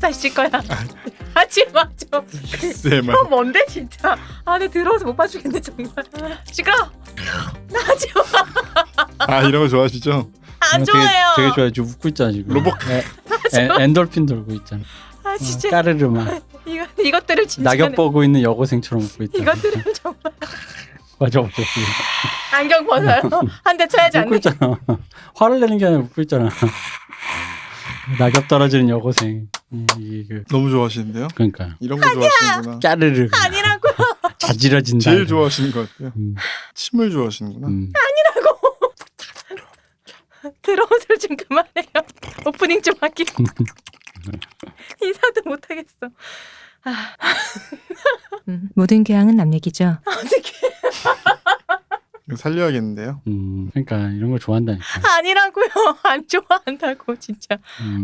다시 거야. 하지 마 좀. 글쎄 말. 형 뭔데 진짜. 안에 들어와서 못 봐주겠네 정말. 시끄러. 나 하지 마. 아 이런 거 좋아하시죠? 안 좋아해요. 되게 좋아해. 지금 웃고 있잖아 지금. 로봇. 엔돌핀 돌고 있잖아. 아 진짜. 까르르만. 이것들을 진짜. 낙엽 보고 있는 여고생처럼 웃고 있잖아. 이것들을 정말. 맞아. 안경 벗어요. 한 대 쳐야지 안 웃고 돼. 있잖아. 화를 내는 게 아니라 웃고 있잖아. 낙엽 떨어지는 여고생. 이게 너무 좋아하시는데요? 그러니까 이런 거 좋아하시는구나. 까르르. 아니라고요. 자지러진다. 제일 좋아하시는 것 같아요. 음. 침을 좋아하시는구나. 들어온 소리 좀 그만해요. 오프닝 좀 할게. 인사도 못하겠어. 모든 교양은 남 얘기죠. 어떻게? 이거 살려야겠는데요. 그러니까 이런 걸 좋아한다니까. 아니라고요. 안 좋아한다고 진짜.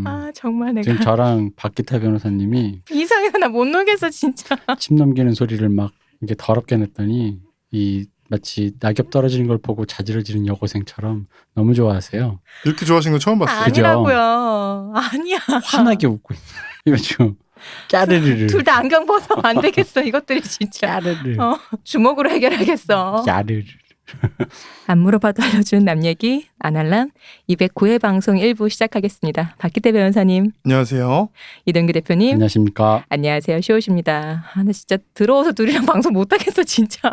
아 정말 내가 지금 저랑 박기태 변호사님이 이상해서 나 못 놀겠어 진짜. 침 넘기는 소리를 막 이렇게 더럽게 냈더니 이 마치 낙엽 떨어지는 걸 보고 자지러지는 여고생처럼 너무 좋아하세요. 이렇게 좋아하시는 거 처음 봤어요. 그죠? 아니라고요. 아니야. 환하게 웃고 있어. 이거 지금 까르르르. 둘 다 안경 벗어 안 되겠어. 이것들이 진짜. 까르르. 주먹으로 해결하겠어. 까르르. 안 물어봐도 알려주는 남 얘기 아날람 209회 방송 1부 시작하겠습니다. 박기태 변호사님, 안녕하세요. 이동규 대표님. 안녕하십니까. 안녕하세요. 쇼우십니다. 나 진짜 들어와서 둘이랑 방송 못하겠어 진짜.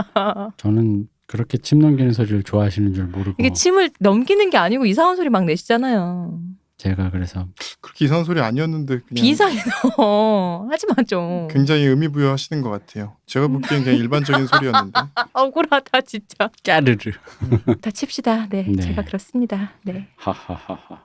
저는 그렇게 침 넘기는 소리를 좋아하시는 줄 모르고 이게 침을 넘기는 게 아니고 이상한 소리 막 내시잖아요. 제가 그래서 그렇게 이상한 소리 아니었는데 그냥 비상해서 하지 마 좀. 굉장히 의미부여하시는 것 같아요. 제가 보기엔 그냥 일반적인 소리였는데. 억울하다 진짜. 까르르. 다 칩시다. 네, 네. 제가 그렇습니다. 네. 하하하하.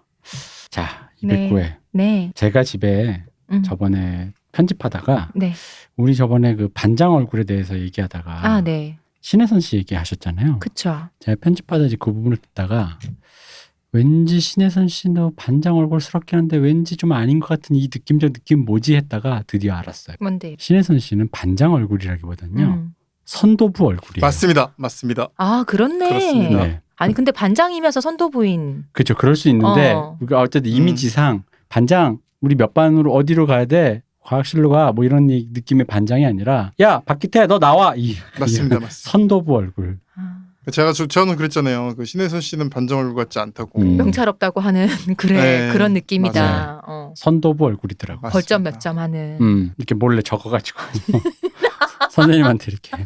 자, 네. 209회. 네. 제가 집에 저번에 편집하다가 네. 우리 저번에 그 반장 얼굴에 대해서 얘기하다가 아, 네. 신혜선 씨 얘기하셨잖아요. 그쵸. 제가 편집하다 그 부분을 듣다가 왠지 신혜선 씨도 반장 얼굴스럽긴 한데 왠지 좀 아닌 것 같은 이 느낌적 느낌 뭐지 했다가 드디어 알았어요. 뭔데? 신혜선 씨는 반장 얼굴이라기보다는요. 선도부 얼굴이에요. 맞습니다. 아, 그렇네. 그렇습니다. 네. 아니 근데 반장이면서 선도부인. 그렇죠. 그럴 수 있는데 어쨌든 이미지상 반장 우리 몇 반으로 어디로 가야 돼? 과학실로 가. 뭐 이런 느낌의 반장이 아니라 야 박기태 너 나와. 맞습니다. 선도부 얼굴. 저는 그랬잖아요. 그 신혜선 씨는 반장 얼굴 같지 않다고. 명찰 없다고 하는 그래 네, 그런 느낌이다. 맞아요. 선도부 얼굴이더라고. 맞습니다. 벌점 몇 점 하는. 이렇게 몰래 적어가지고 선생님한테 이렇게.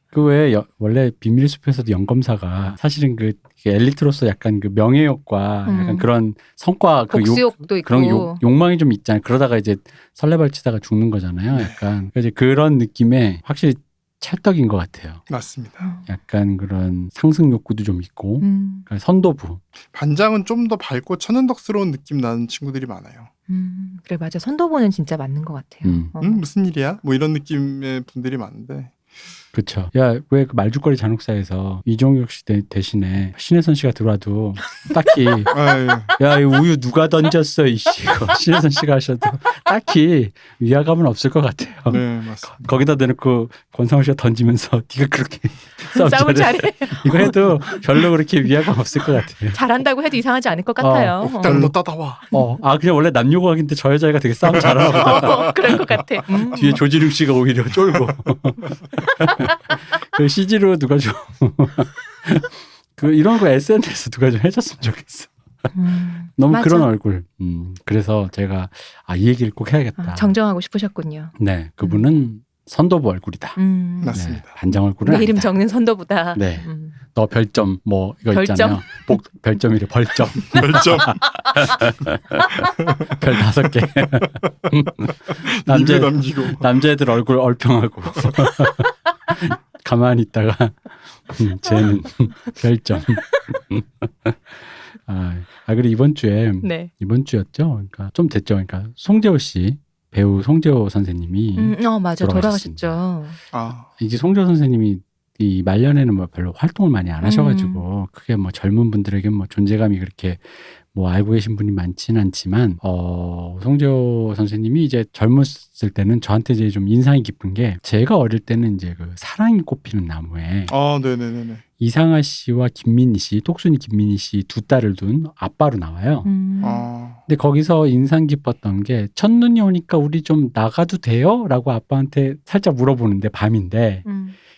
그 외에 원래 비밀숲에서도 연검사가 사실은 그 엘리트로서 약간 그 명예욕과 약간 그런 성과 그 복수욕도 있고 그런 욕망이 좀 있잖아요. 그러다가 이제 설레발치다가 죽는 거잖아요. 약간 이제 그런 느낌에 확실히 찰떡인 것 같아요. 맞습니다. 약간 그런 상승 욕구도 좀 있고 그러니까 선도부. 반장은 좀 더 밝고 천연덕스러운 느낌 나는 친구들이 많아요. 그래 맞아. 선도부는 진짜 맞는 것 같아요. 무슨 일이야? 뭐 이런 느낌의 분들이 많은데. 그렇죠. 야, 왜 그 말죽거리 잔혹사에서 이종혁 씨 대신에 신혜선 씨가 들어와도 딱히 야, 이 우유 누가 던졌어 이씨. 신혜선 씨가 하셔도 딱히 위화감은 없을 것 같아요. 네, 맞습니다. 거기다 대놓고 권상우 씨가 던지면서 네가 그렇게 싸움 잘해. 이거 해도 별로 그렇게 위화감 없을 것 같아요. 잘한다고 해도 이상하지 않을 것 같아요. 일단 너 따다와. 그냥 원래 남녀공학인데 저 여자애가 되게 싸움 잘하나 보다. 그럴 것 같아. 뒤에 조진웅 씨가 오히려 쫄고. 그 CG로 누가 좀 그 이런 거 SNS 누가 좀 해줬으면 좋겠어. 너무 맞아. 그런 얼굴. 그래서 제가 이 얘기를 꼭 해야겠다. 정정하고 싶으셨군요. 네, 그분은 선도부 얼굴이다. 맞습니다. 네, 반장 얼굴은 내 이름 아니다. 적는 선도부다. 네, 너 별점 뭐 이거 별점? 있잖아요. 별점이래 벌점. 별점. 별 5개. 남자 남기고. 남자애들 얼굴 얼평하고 가만히 있다가 쟤는 별점. 그리고 이번 주에 네. 이번 주였죠. 그러니까 좀 됐죠. 그러니까 송재호 씨 배우 송재호 선생님이 맞아 돌아가셨죠. 이제 송재호 선생님이 이 말년에는 뭐 별로 활동을 많이 안 하셔가지고 그게 뭐 젊은 분들에게 뭐 존재감이 그렇게 뭐 알고 계신 분이 많지는 않지만 송재호 선생님이 이제 젊었을 때는 저한테 이제 좀 인상이 깊은 게 제가 어릴 때는 이제 그 사랑이 꽃피는 나무에 네네네네. 이상아 씨와 김민희 씨, 똑순이 김민희 씨 두 딸을 둔 아빠로 나와요. 근데 거기서 인상 깊었던 게 첫눈이 오니까 우리 좀 나가도 돼요? 라고 아빠한테 살짝 물어보는데 밤인데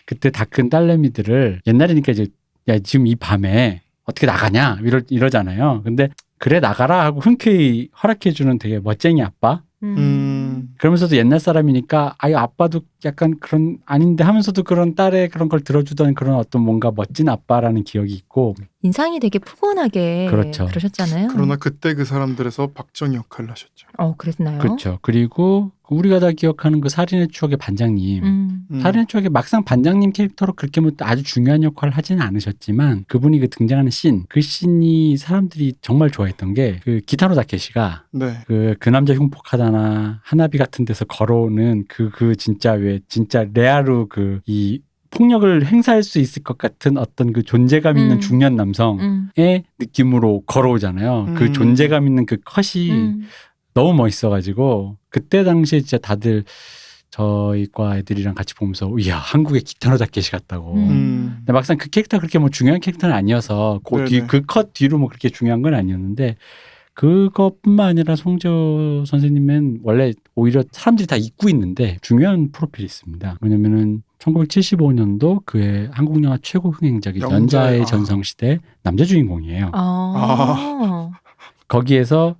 그때 다 큰 딸내미들을 옛날이니까 이제 야 지금 이 밤에 어떻게 나가냐 이러잖아요. 근데 그래 나가라 하고 흔쾌히 허락해주는 되게 멋쟁이 아빠. 그러면서도 옛날 사람이니까 아유 아빠도 약간 그런 아닌데 하면서도 그런 딸의 그런 걸 들어주던 그런 어떤 뭔가 멋진 아빠라는 기억이 있고 인상이 되게 푸근하게 그렇죠. 그러셨잖아요. 그러나 그때 그 사람들에서 박정희 역할을 하셨죠. 그랬나요? 그렇죠. 그리고 우리가 다 기억하는 그 살인의 추억의 반장님 살인의 추억의 막상 반장님 캐릭터로 그렇게 뭐 아주 중요한 역할을 하지는 않으셨지만 그분이 그 등장하는 그 씬이 사람들이 정말 좋아했던 게 그 기타노 다케시가 네. 그 남자 흉폭하다나 하나비 같은 데서 걸어오는 그 진짜 왜 진짜 레아로 이 폭력을 행사할 수 있을 것 같은 어떤 그 존재감 있는 중년 남성의 느낌으로 걸어오잖아요. 그 존재감 있는 그 컷이 너무 멋있어가지고 그때 당시에 진짜 다들 저희 과 애들이랑 같이 보면서 이야 한국의 기타노 다케시 같다고. 근데 막상 그 캐릭터가 그렇게 뭐 중요한 캐릭터는 아니어서 그 컷 뒤로 뭐 그렇게 중요한 건 아니었는데 그것뿐만 아니라 송재호 선생님은 원래 오히려 사람들이 다 잊고 있는데 중요한 프로필이 있습니다. 왜냐면은 1975년도 그의 한국 영화 최고 흥행작이 연자의 전성시대 남자 주인공이에요. 거기에서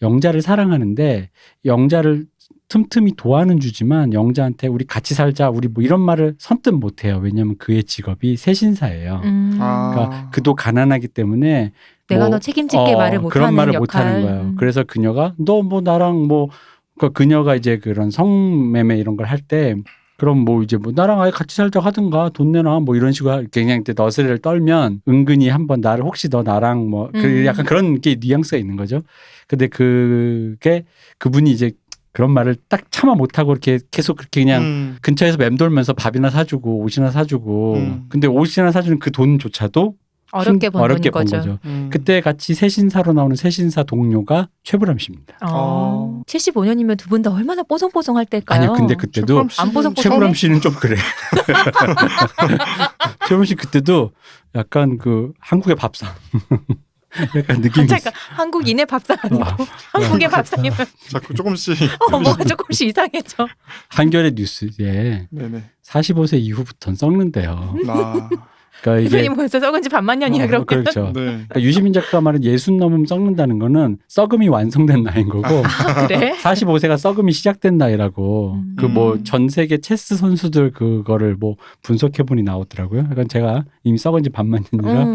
영자를 사랑하는데 영자를 틈틈이 도와는 주지만 영자한테 우리 같이 살자 우리 뭐 이런 말을 선뜻 못해요. 왜냐하면 그의 직업이 세신사예요. 그러니까 그도 가난하기 때문에 내가 너 책임질게 말을 못하는 그런 말을 역할. 못하는 거예요. 그래서 그녀가 너 뭐 나랑 뭐 그녀가 이제 그런 성매매 이런 걸 할 때 그럼 뭐 이제 뭐 나랑 아예 같이 살자 하든가 돈 내놔 뭐 이런 식으로 그냥 너스레를 떨면 은근히 한번 나를 혹시 너 나랑 뭐 약간 그런 게 뉘앙스가 있는 거죠. 근데 그게 그분이 이제 그런 말을 딱 참아 못하고 이렇게 계속 그렇게 그냥 근처에서 맴돌면서 밥이나 사주고 옷이나 사주고 근데 옷이나 사주는 그 돈조차도 어렵게 번 거죠. 그때 같이 세신사로 나오는 세신사 동료가 최불암 씨입니다. 75년이면 두 분 다 얼마나 뽀송뽀송할 때일까요? 아니 근데 그때도 안 뽀송뽀송해? 최불암 씨는 좀 그래. 최불암 씨 그때도 약간 그 한국의 밥상. 약간 느낌이 있어. 한국인의 밥상 아니고 한국의 밥상이면 자꾸 조금씩 뭐가 조금씩 이상해져. 한겨레 뉴스에 45세 이후부터는 썩는데요. 그러니까 이게 대표님 벌써 썩은 지 반만 년이야 그러면. 그렇죠. 그러니까 유시민 작가 말은 60 넘으면 썩는다는 거는 썩음이 완성된 나이인 거고 그래? 45세가 썩음이 시작된 나이라고 그 뭐 전 세계 체스 선수들 그거를 뭐 분석해 보니 나오더라고요. 그러니까 제가 이미 썩은 지 반만 년이라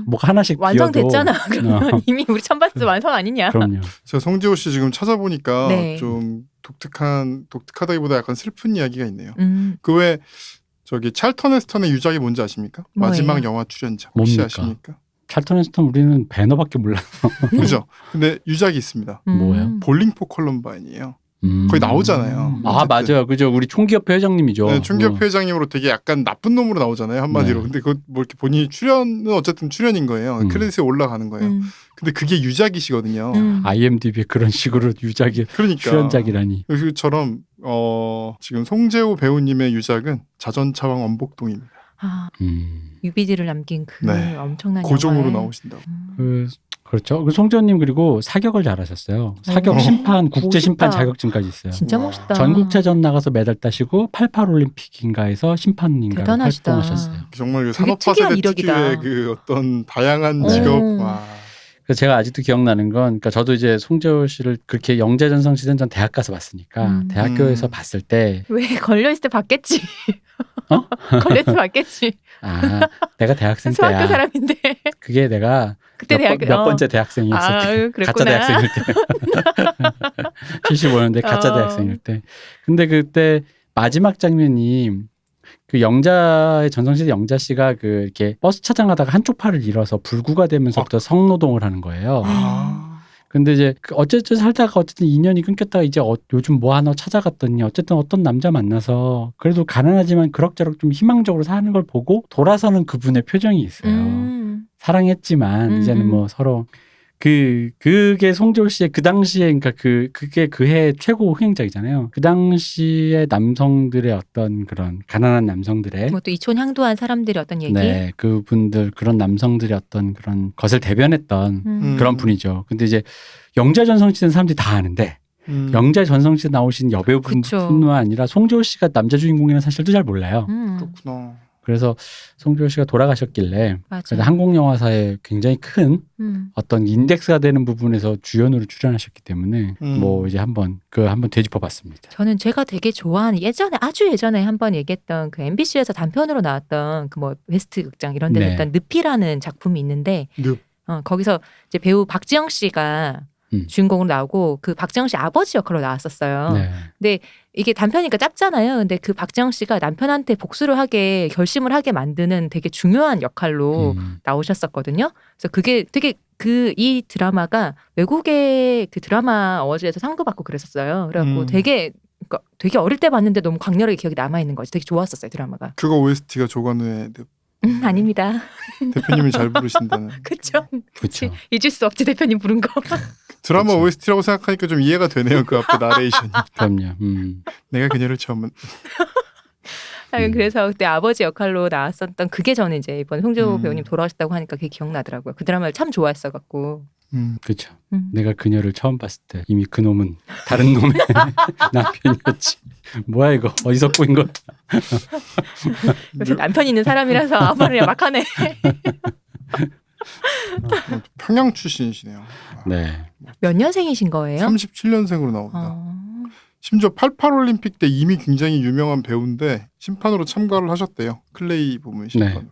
뭐가 하나씩 완성됐잖아. 그러면 이미 우리 천바스 완성 아니냐? 그럼요. 제가 송재호 씨 지금 찾아보니까 좀 독특하다기보다 약간 슬픈 이야기가 있네요. 그 외 저기 찰턴 헤스턴의 유작이 뭔지 아십니까? 뭐예요? 마지막 영화 출연자 혹시 뭡니까? 아십니까? 찰턴 헤스턴 우리는 배너밖에 몰라요. 그죠? 근데 유작이 있습니다. 뭐예요? 볼링 포 컬럼바인이에요. 거기 나오잖아요. 맞아요. 그죠. 우리 총기협회 회장님이죠. 네, 총기협회 회장님으로 되게 약간 나쁜 놈으로 나오잖아요. 한마디로. 근데 그 뭐 이렇게 본인이 출연은 어쨌든 출연인 거예요. 크레딧에 올라가는 거예요. 근데 그게 유작이시거든요. IMDb에 그런 식으로 유작이 그러니까 출연작이라니. 그처럼 지금 송재호 배우님의 유작은 자전차왕 원복동입니다. UBD를 남긴 그 엄청난 고종으로 영화에. 나오신다고. 그렇죠. 그 송재호님 그리고 사격을 잘하셨어요. 사격 심판, 국제 심판 멋있다. 자격증까지 있어요. 진짜 멋있다. 전국체전 나가서 메달 따시고 88 올림픽인가에서 심판인가 대단하시다. 활동하셨어요. 정말 그 되게 산업화 특이한 세대 이력이다. 특유의 그 어떤 다양한 직업. 와. 그래서 제가 아직도 기억나는 건, 그러니까 저도 이제 송재호 씨를 그렇게 영재전성 시대는 전 대학 가서 봤으니까 대학교에서 봤을 때 왜 걸려있을 때 봤겠지. 걸려있을 때 봤겠지. 내가 대학생 수학교 때야. 사람인데. 그게 내가 그때 몇 번째 대학생이었을 때. 가짜 대학생일 때. 75년대 가짜 대학생일 때. 근데 그때 마지막 장면이 그 영자의 전성시대 영자 씨가 그 이렇게 버스 차장하다가 한쪽 팔을 잃어서 불구가 되면서부터 성노동을 하는 거예요. 근데 이제 어쨌든 살다가 어쨌든 인연이 끊겼다가 이제 요즘 뭐 하나 찾아갔더니 어쨌든 어떤 남자 만나서 그래도 가난하지만 그럭저럭 좀 희망적으로 사는 걸 보고 돌아서는 그분의 표정이 있어요. 사랑했지만 이제는 뭐 서로 그게 송재호 씨의 그 당시에 그러니까 그게 그해 최고 흥행작이잖아요. 그 당시에 남성들의 어떤 그런 가난한 남성들의 뭐 또 이촌향도한 사람들의 어떤 얘기. 네, 그분들 그런 남성들의 어떤 그런 것을 대변했던 그런 분이죠. 근데 이제 영자 전성시대는 사람들이 다 아는데 영자 전성시대 나오신 여배우분뿐만 아니라 송재호 씨가 남자 주인공이라는 사실도 잘 몰라요. 그렇구나. 그래서 송재호 씨가 돌아가셨길래 맞아요. 그래서 한국 영화사에 굉장히 큰 어떤 인덱스가 되는 부분에서 주연으로 출연하셨기 때문에 뭐 이제 한번 되짚어봤습니다. 저는 제가 되게 좋아하는 아주 예전에 한번 얘기했던 그 MBC에서 단편으로 나왔던 그 뭐 웨스트 극장 이런 데 네. 했던 늪이라는 작품이 있는데 늪. 거기서 이제 배우 박지영 씨가 주인공으로 나오고 그 박지영 씨 아버지 역할로 나왔었어요. 네. 근데 이게 단편이니까 짧잖아요. 근데 그 박지영 씨가 남편한테 복수를 하게 결심을 하게 만드는 되게 중요한 역할로 나오셨었거든요. 그래서 그게 되게 이 드라마가 외국의 그 드라마 어워즈에서 상도 받고 그랬었어요. 그래갖고 되게 어릴 때 봤는데 너무 강렬하게 기억이 남아 있는 거지. 되게 좋았었어요 드라마가. 그거 OST가 조관우의 아닙니다. 대표님이 잘 부르신다는. 그쵸. 그렇죠. 잊을 수 없지 대표님 부른 거. 드라마 그쵸. OST라고 생각하니까 좀 이해가 되네요. 그 앞에 나레이션이. 그럼요. 내가 그녀를 처음 그래서 그때 아버지 역할로 나왔었던 그게 저는 이제 이번 송재호 배우님 돌아가셨다고 하니까 그게 기억나더라고요. 그 드라마를 참 좋아했어갖고. 그렇죠. 내가 그녀를 처음 봤을 때 이미 그 놈은 다른 놈의 남편이었지. 뭐야 이거 어디서 꼬인 거야? 요새 남편 있는 사람이라서 아무 말이나 막 하네. 평양 출신이시네요. 네. 몇 년생이신 거예요? 37년생으로 나옵니다. 심지어 88올림픽 때 이미 굉장히 유명한 배우인데 심판으로 참가를 하셨대요. 클레이 부문 심판으로. 네.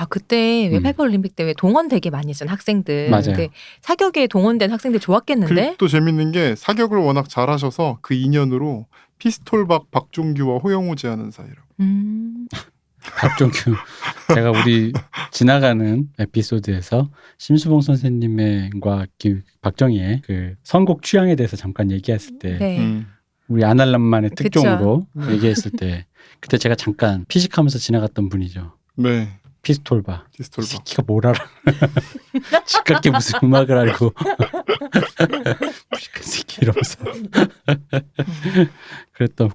그때 왜 88올림픽 때 왜 동원 되게 많이 했잖아요. 학생들. 맞아요. 근데 사격에 동원된 학생들 좋았겠는데? 또 재밌는 게 사격을 워낙 잘하셔서 그 인연으로 피스톨박 박종규와 호영호 제하는 사이라고. 박종규 제가 우리 지나가는 에피소드에서 심수봉 선생님과 박정희의 그 선곡 취향에 대해서 잠깐 얘기했을 때 네. 우리 아날람만의 특종으로 그쵸. 얘기했을 때 그때 제가 잠깐 피식하면서 지나갔던 분이죠. 네. 피스톨바. 피스톨박. 새끼가 뭘 알아. 집같게 무슨 음악을 알고. 무식한 새끼 이러면서.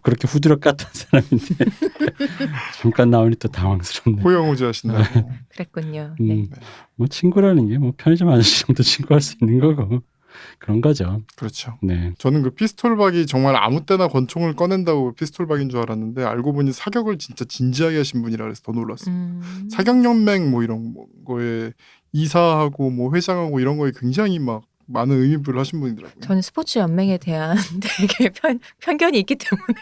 그렇게 후드려 깠던 사람인데 잠깐 나오니 또 당황스럽네. 호영호 제하신다고. 그랬군요. 네. 뭐 친구라는 게 뭐 편의점 아저씨 정도 친구할 수 있는 거고 그런 거죠. 그렇죠. 네. 저는 그 피스톨박이 정말 아무 때나 권총을 꺼낸다고 피스톨박인 줄 알았는데 알고 보니 사격을 진짜 진지하게 하신 분이라 그래서 더 놀랐어요. 사격연맹 뭐 이런 거에 이사하고 뭐 회장하고 이런 거에 굉장히 막 많은 의미부를 하신 분이더라고요. 저는 스포츠 연맹에 대한 되게 편견이 있기 때문에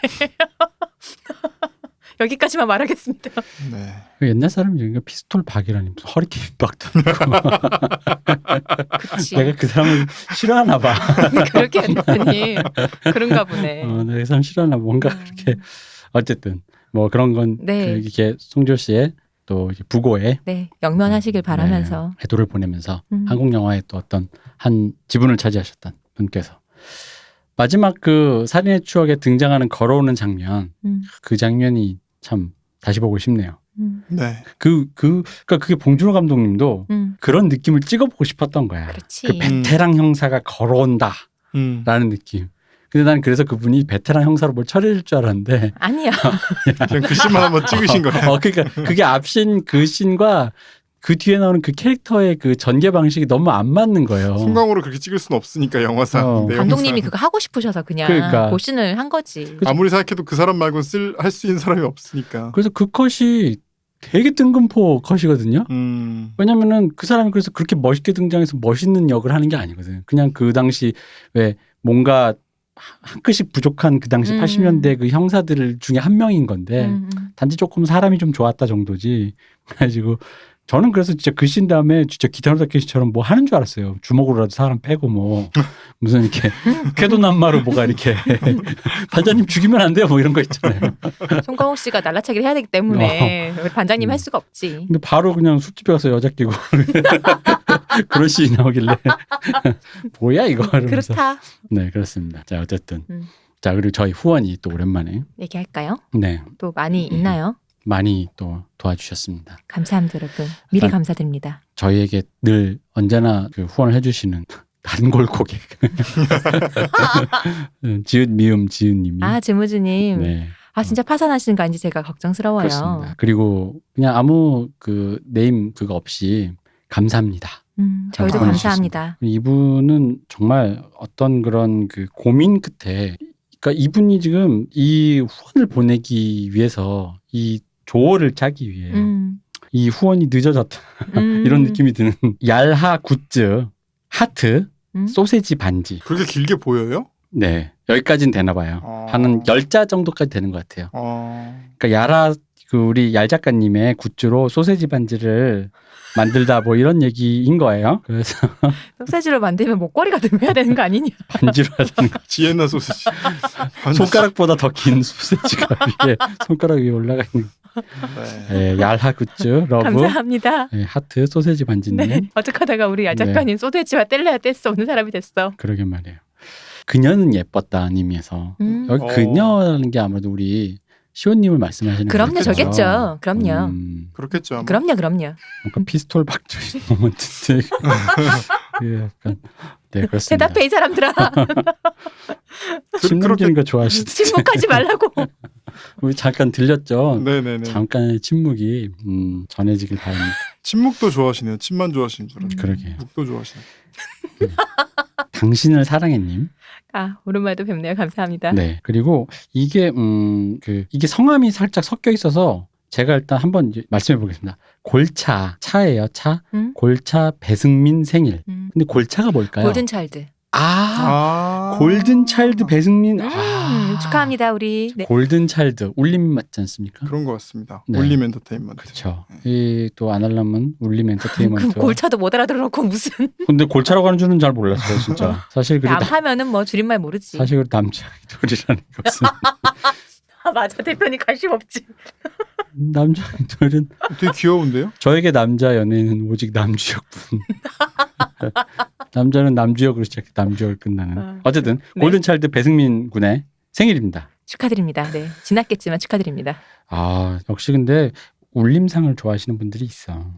여기까지만 말하겠습니다. 네. 그 옛날 사람이 그러니까 피스톨 박이라니 무슨 허리케인 박도 아니고 그치. 내가 그 사람을 싫어하나 봐. 그렇게 했더니 그런가 보네. 내가 그 사람 싫어하나 뭔가 그렇게 어쨌든 뭐 그런 건 네. 이렇게 송재호 씨의 또 부고에 네, 영면하시길 바라면서 네, 애도를 보내면서 한국 영화의 또 어떤 한 지분을 차지하셨던 분께서 마지막 그 살인의 추억에 등장하는 걸어오는 장면 그 장면이 참 다시 보고 싶네요. 네. 그러니까 그게 봉준호 감독님도 그런 느낌을 찍어보고 싶었던 거야. 그렇지. 그 베테랑 형사가 걸어온다라는 느낌. 근데 난 그래서 그분이 베테랑 형사로 뭘 처리해줄 줄 알았는데 아니야. 그냥 그 씬만 한번 찍으신 거예요. 그러니까 그게 앞신 그 씬과 그 뒤에 나오는 그 캐릭터의 그 전개 방식이 너무 안 맞는 거예요. 순간으로 그렇게 찍을 수는 없으니까 영화상. 내용상. 감독님이 그거 하고 싶으셔서 그냥 그러니까. 고신을 한 거지. 아무리 생각해도 그 사람 말고 할 수 있는 사람이 없으니까. 그래서 그 컷이 되게 뜬금포 컷이거든요. 왜냐면은 그 사람이 그래서 그렇게 멋있게 등장해서 멋있는 역을 하는 게 아니거든요. 그냥 그 당시 왜 뭔가 한 끗씩 부족한 그 당시 80년대 그 형사들 중에 한 명인 건데 단지 조금 사람이 좀 좋았다 정도지. 그래가지고 저는 그래서 진짜 그 씬 다음에 진짜 기타노 다케시처럼 뭐 하는 줄 알았어요. 주먹으로라도 사람 패고 뭐 무슨 이렇게 쾌도난마로 뭐가 이렇게 반장님 죽이면 안 돼요 뭐 이런 거 있잖아요. 송강호 씨가 날라차기를 해야 되기 때문에 우리 반장님 할 수가 없지. 근데 바로 그냥 술집에 가서 여자 끼고 그런 씬이 나오길래 뭐야 이거 이러면서. 그렇다. 네 그렇습니다. 자 어쨌든 자 그리고 저희 후원이 또 오랜만에 얘기할까요? 네 또 많이 있나요? 많이 또 도와주셨습니다. 감사합니다 여러분. 미리 감사드립니다. 저희에게 늘 언제나 그 후원을 해주시는 단골 고객. 지읒 미음 지읒님이. 아 재무주님. 네. 아 진짜 파산하시는 거 아닌지 제가 걱정스러워요. 그렇습니다. 그리고 그냥 아무 그 네임 그거 없이 감사합니다. 저희도 보내주셨습니다. 감사합니다. 이분은 정말 어떤 그런 그 고민 끝에, 그러니까 이분이 지금 이 후원을 보내기 위해서 이 조어를 짜기 위해 이 후원이 늦어졌다 이런 느낌이 드는 얄하 굿즈 하트 소세지 반지. 그렇게 길게 보여요? 네, 여기까지는 되나 봐요. 한 10자 정도까지 되는 것 같아요. 그러니까 야라 그 우리 얄 작가님의 굿즈로 소세지 반지를 만들다 뭐 이런 얘기인 거예요. 그래서 소세지로 만들면 목걸이가 들어야 되는 거 아니냐? 반지로 하자는 거. 지엔나 소시지. 손가락보다 더 긴 소세지가 위에 손가락 위에 올라가 있는. 네, 얄하 굿즈 러브. 감사합니다. 네, 하트 소세지 반지님. 네. 어떡하다가 우리 얄 작가님 소세지와 뗄래야 뗄수 없는 사람이 됐어. 그러게 말이에요. 그녀는 예뻤다 님에서 여기 어. 그녀라는 게 아무래도 우리 시온님을 말씀하시는 그럼요, 거겠죠. 저겠죠. 그럼요. 그렇겠죠. 아마. 그럼요. 뭔가 피스톨 박주신 모먼트. 약간 네 그렇습니다. 대답해 이 사람들아. 침 넘기는 거 좋아하시죠? 침묵하지 말라고. 우리 잠깐 들렸죠. 네네네. 잠깐의 침묵이 전해지길 바랍니다. 침묵도 좋아하시네요. 침만 좋아하시는 줄 알았어요. 그러게요. 묵도 좋아하시네. 당신을 사랑해님. 아 오랜만에도 뵙네요. 감사합니다. 네. 그리고 이게 이게 성함이 살짝 섞여 있어서 제가 일단 한번 이제 말씀해 보겠습니다. 골차 차예요. 차. 골차 배승민 생일. 근데 골차가 뭘까요? 골든차일드. 골든차일드 배승민. 축하합니다 우리. 네. 골든차일드 울림 맞지 않습니까? 그런 것 같습니다. 네. 울림 엔터테인먼트. 그렇죠. 이 또 안 하려면 울림 엔터테인먼트. 그럼 골차도 못 알아들어놓고 무슨. 근데 골차라고 하는 줄은 잘 몰랐어요, 진짜. 사실 그리고 남하면은 뭐 줄임말 모르지. 사실 그 남자 아이돌이라는 것은 아 맞아 대표님 관심 없지. 남자 아이돌은 되게 귀여운데요? 저에게 남자 연예인은 오직 남주혁뿐. 남자는 남주혁으로 시작해 남주혁을 끝나는. 어쨌든 네. 골든차일드 배승민 군의 생일입니다. 축하드립니다. 네 지났겠지만 축하드립니다. 아 역시 근데 울림상을 좋아하시는 분들이 있어.